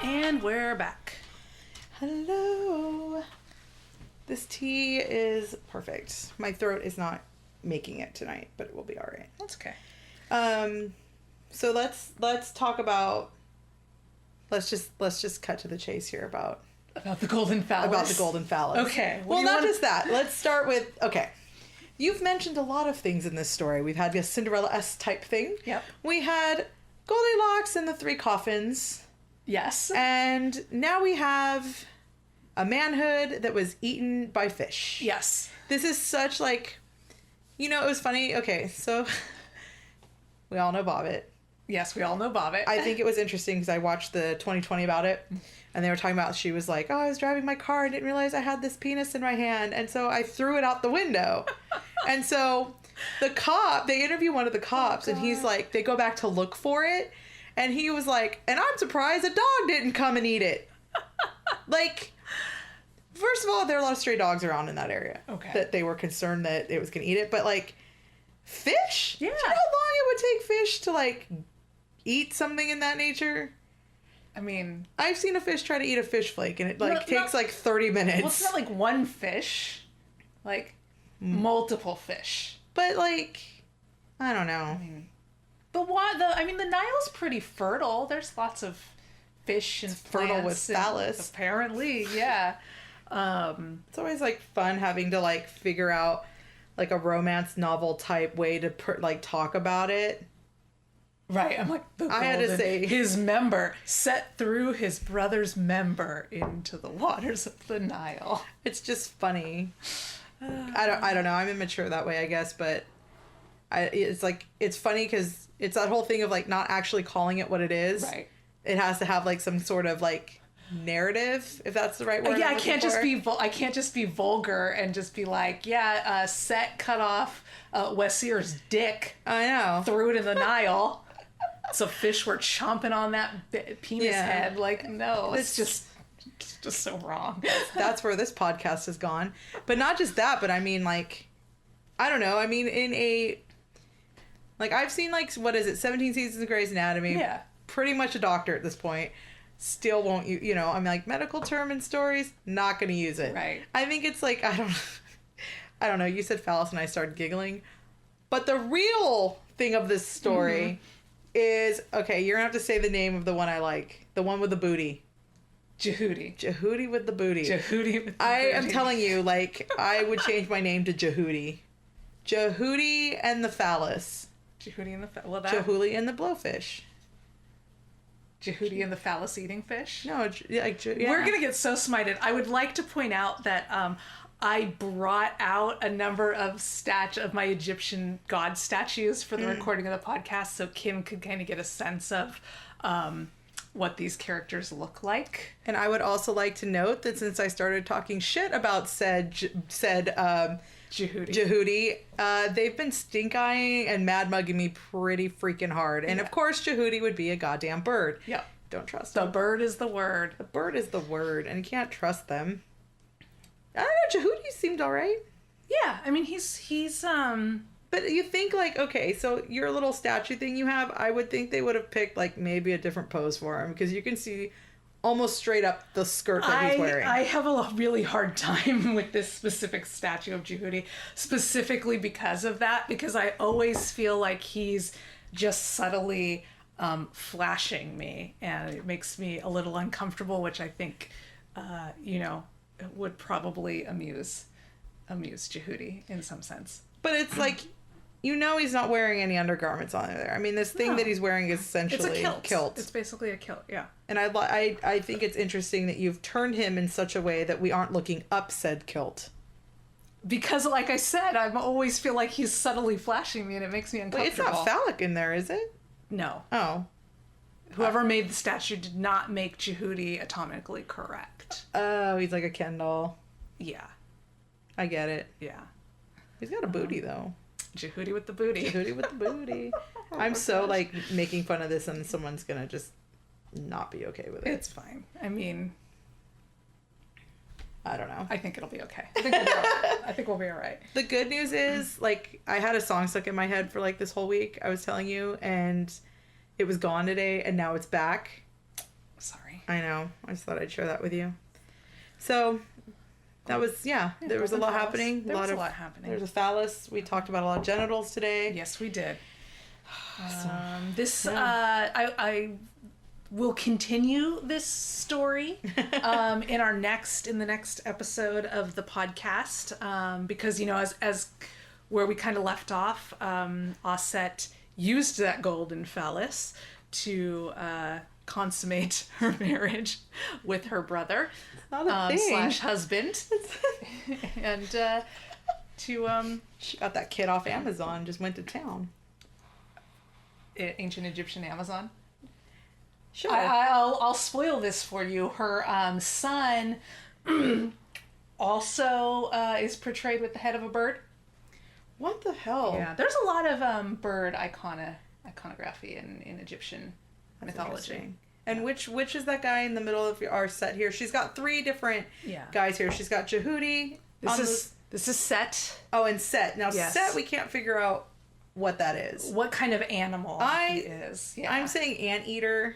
And we're back. Hello. This tea is perfect. My throat is not making it tonight, but it will be all right. That's okay. So let's talk about, let's just cut to the chase here about the golden phallus. About the golden phallus. Okay. Well, not just that. Let's start with, okay. you've mentioned a lot of things in this story. We've had a Cinderella-esque type thing. Yep. We had Goldilocks and the three coffins. Yes. And now we have a manhood that was eaten by fish. Yes. This is such like, it was funny. Okay, so we all know Bobbit. Yes, we all know Bobbit. I think it was interesting because I watched the 2020 about it, and they were talking about, she was like, oh, I was driving my car and didn't realize I had this penis in my hand, and so I threw it out the window. And so they interview one of the cops, and he's like, they go back to look for it, and he was like, and I'm surprised a dog didn't come and eat it. Like, first of all, there are a lot of stray dogs around in that area. Okay. That they were concerned that it was going to eat it, but like, fish? Yeah. Do you know how long it would take fish to like eat something in that nature? I mean, I've seen a fish try to eat a fish flake, and it takes like 30 minutes. Well, it's not like one fish, like multiple fish. But like, I don't know. I mean, the Nile's pretty fertile. There's lots of fish and fertile with phallus. Apparently, yeah. It's always like fun having to like figure out like a romance novel type way to talk about it. Right, I'm like, I had to say, his member set through his brother's member into the waters of the Nile. It's just funny. I don't know. I'm immature that way, I guess, but it's funny because it's that whole thing of like not actually calling it what it is. Right. It has to have like some sort of like narrative, if that's the right word. Yeah, I can't just be vulgar and just be like, Set cut off Wesir's dick. I know. Threw it in the Nile. So fish were chomping on that penis head. Like, no, it's just so wrong. That's where this podcast has gone. But not just that, but I mean, like, I don't know. I mean, I've seen, like, what is it, 17 seasons of Grey's Anatomy. Yeah. Pretty much a doctor at this point. Still won't, I'm like, medical term and stories, not going to use it. Right. I think it's like, I don't know. You said phallus and I started giggling. But the real thing of this story is, okay, you're going to have to say the name of the one I like. The one with the booty. Jehudi. Jehudi with the booty. Jehudi with the I booty. am telling you, like, I would change my name to Jehudi. Jehudi and the phallus. Jehudi and the Jehudi and the blowfish. Jehudi and the phallus eating fish? No, yeah. We're going to get so smited. I would like to point out that I brought out a number of my Egyptian god statues for the recording of the podcast so Kim could kind of get a sense of what these characters look like. And I would also like to note that since I started talking shit about said Jehudi, they've been stink-eyeing and mad-mugging me pretty freaking hard. And of course, Jehudi would be a goddamn bird. Yeah. Don't trust The them. bird is the word. The bird is the word, and you can't trust them. I don't know, Jehudi seemed alright. Yeah, I mean, he's But you think, like, okay, so your little statue thing you have, I would think they would have picked, like, maybe a different pose for him, because you can see almost straight up the skirt that he's wearing. I have a really hard time with this specific statue of Jehudi, specifically because of that, because I always feel like he's just subtly flashing me, and it makes me a little uncomfortable, which I think, would probably amuse Jehudi in some sense. But it's like, he's not wearing any undergarments on there. I mean, this thing that he's wearing is essentially it's a kilt. It's basically a kilt, yeah. And I think it's interesting that you've turned him in such a way that we aren't looking up said kilt. Because, like I said, I always feel like he's subtly flashing me, and it makes me uncomfortable. Wait, it's not phallic in there, is it? No. Oh. Whoever made the statue did not make Jehudi atomically correct. Oh, he's like a Ken doll. Yeah. I get it. Yeah. He's got a booty, though. Jehudi with the booty. Jehudi with the booty. I'm so, like, making fun of this, and someone's gonna just not be okay with it. It's fine. I mean, I don't know. I think it'll be okay. I think we'll be all right. The good news is, like, I had a song stuck in my head for, like, this whole week, I was telling you, and it was gone today, and now it's back. Sorry. I know. I just thought I'd share that with you. So, that was, there was a lot happening. There was a lot happening. There's a phallus. We talked about a lot of genitals today. Yes, we did. I will continue this story in the next episode of the podcast because, as where we kind of left off, Aset used that golden phallus to consummate her marriage with her brother slash husband, and she got that kid off Amazon, just went to town. Ancient Egyptian Amazon. Sure. I'll spoil this for you. Her son also is portrayed with the head of a bird. What the hell? Yeah, there's a lot of bird iconography in Egyptian mythology. And which is that guy in the middle of our set here? She's got 3 different guys here. She's got Jehudi. This is Set. Oh, and Set. Now Yes. Set, we can't figure out what that is. What kind of animal he is. Yeah. I'm saying anteater.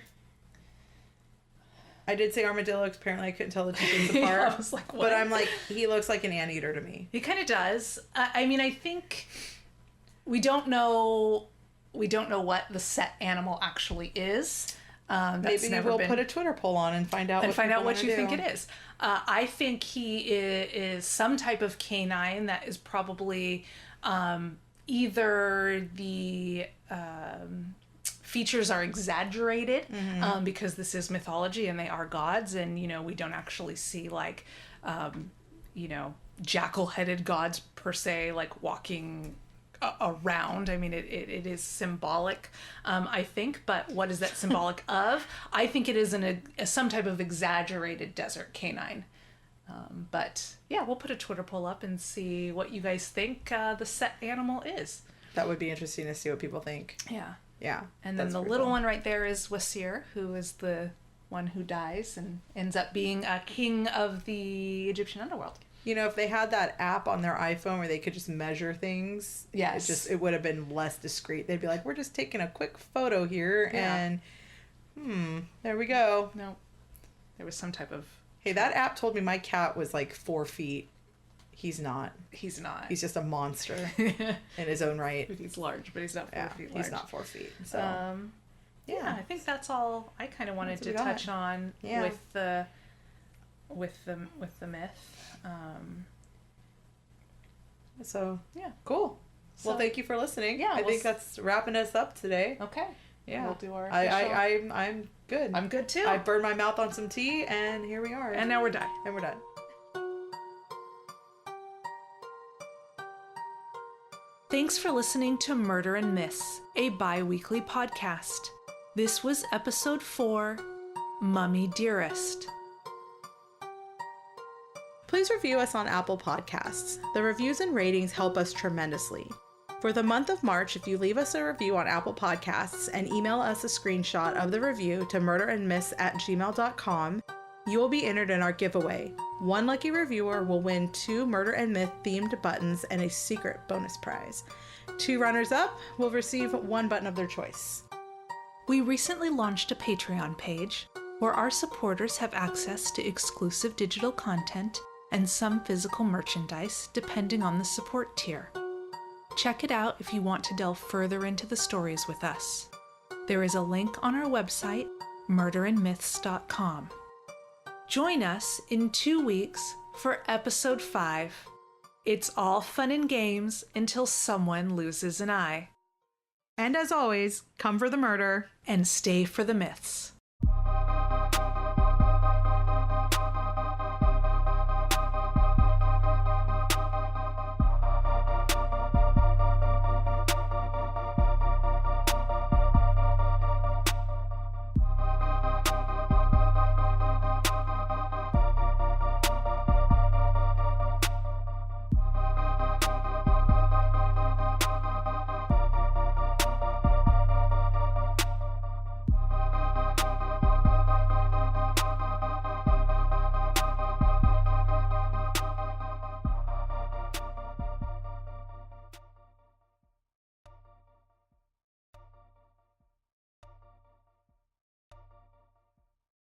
I did say armadillo, 'cause apparently I couldn't tell the 2 things apart. I was like, what? But I'm like, he looks like an anteater to me. He kind of does. I mean, I think we don't know what the Set animal actually is. Maybe we'll put a Twitter poll on and find out what you think it is. I think he is some type of canine that is probably either the features are exaggerated because this is mythology and they are gods, and we don't actually see like jackal-headed gods per se, like walking around. I mean, it is symbolic, I think, but what is that symbolic of? I think it is some type of exaggerated desert canine. But yeah, we'll put a Twitter poll up and see what you guys think the Set animal is. That would be interesting to see what people think. Yeah. Yeah. And then the little one right there is Wesir, who is the one who dies and ends up being a king of the Egyptian underworld. If they had that app on their iPhone where they could just measure things, it would have been less discreet. They'd be like, we're just taking a quick photo here and there we go. No. There was some type of... Hey, that app told me my cat was like 4 feet. He's not. He's not. He's just a monster in his own right. He's large, but he's not 4 feet large. He's not 4 feet. So, I think that's all I kind of wanted to touch on with the myth. Cool. Well, thank you for listening. Yeah, I think that's wrapping us up today. Okay. Yeah. We'll do our I'm good. I'm good too. I burned my mouth on some tea and here we are. And now we're done. Thanks for listening to Murder and Myths, a bi-weekly podcast. This was episode 4, Mummy Dearest. Please review us on Apple Podcasts. The reviews and ratings help us tremendously. For the month of March, if you leave us a review on Apple Podcasts and email us a screenshot of the review to murderandmyths@gmail.com, you will be entered in our giveaway. One lucky reviewer will win 2 Murder and Myth themed buttons and a secret bonus prize. 2 runners-up will receive 1 button of their choice. We recently launched a Patreon page where our supporters have access to exclusive digital content and some physical merchandise depending on the support tier. Check it out if you want to delve further into the stories with us. There is a link on our website, murderandmyths.com. Join us in 2 weeks for episode 5. It's all fun and games until someone loses an eye. And as always, come for the murder and stay for the myths.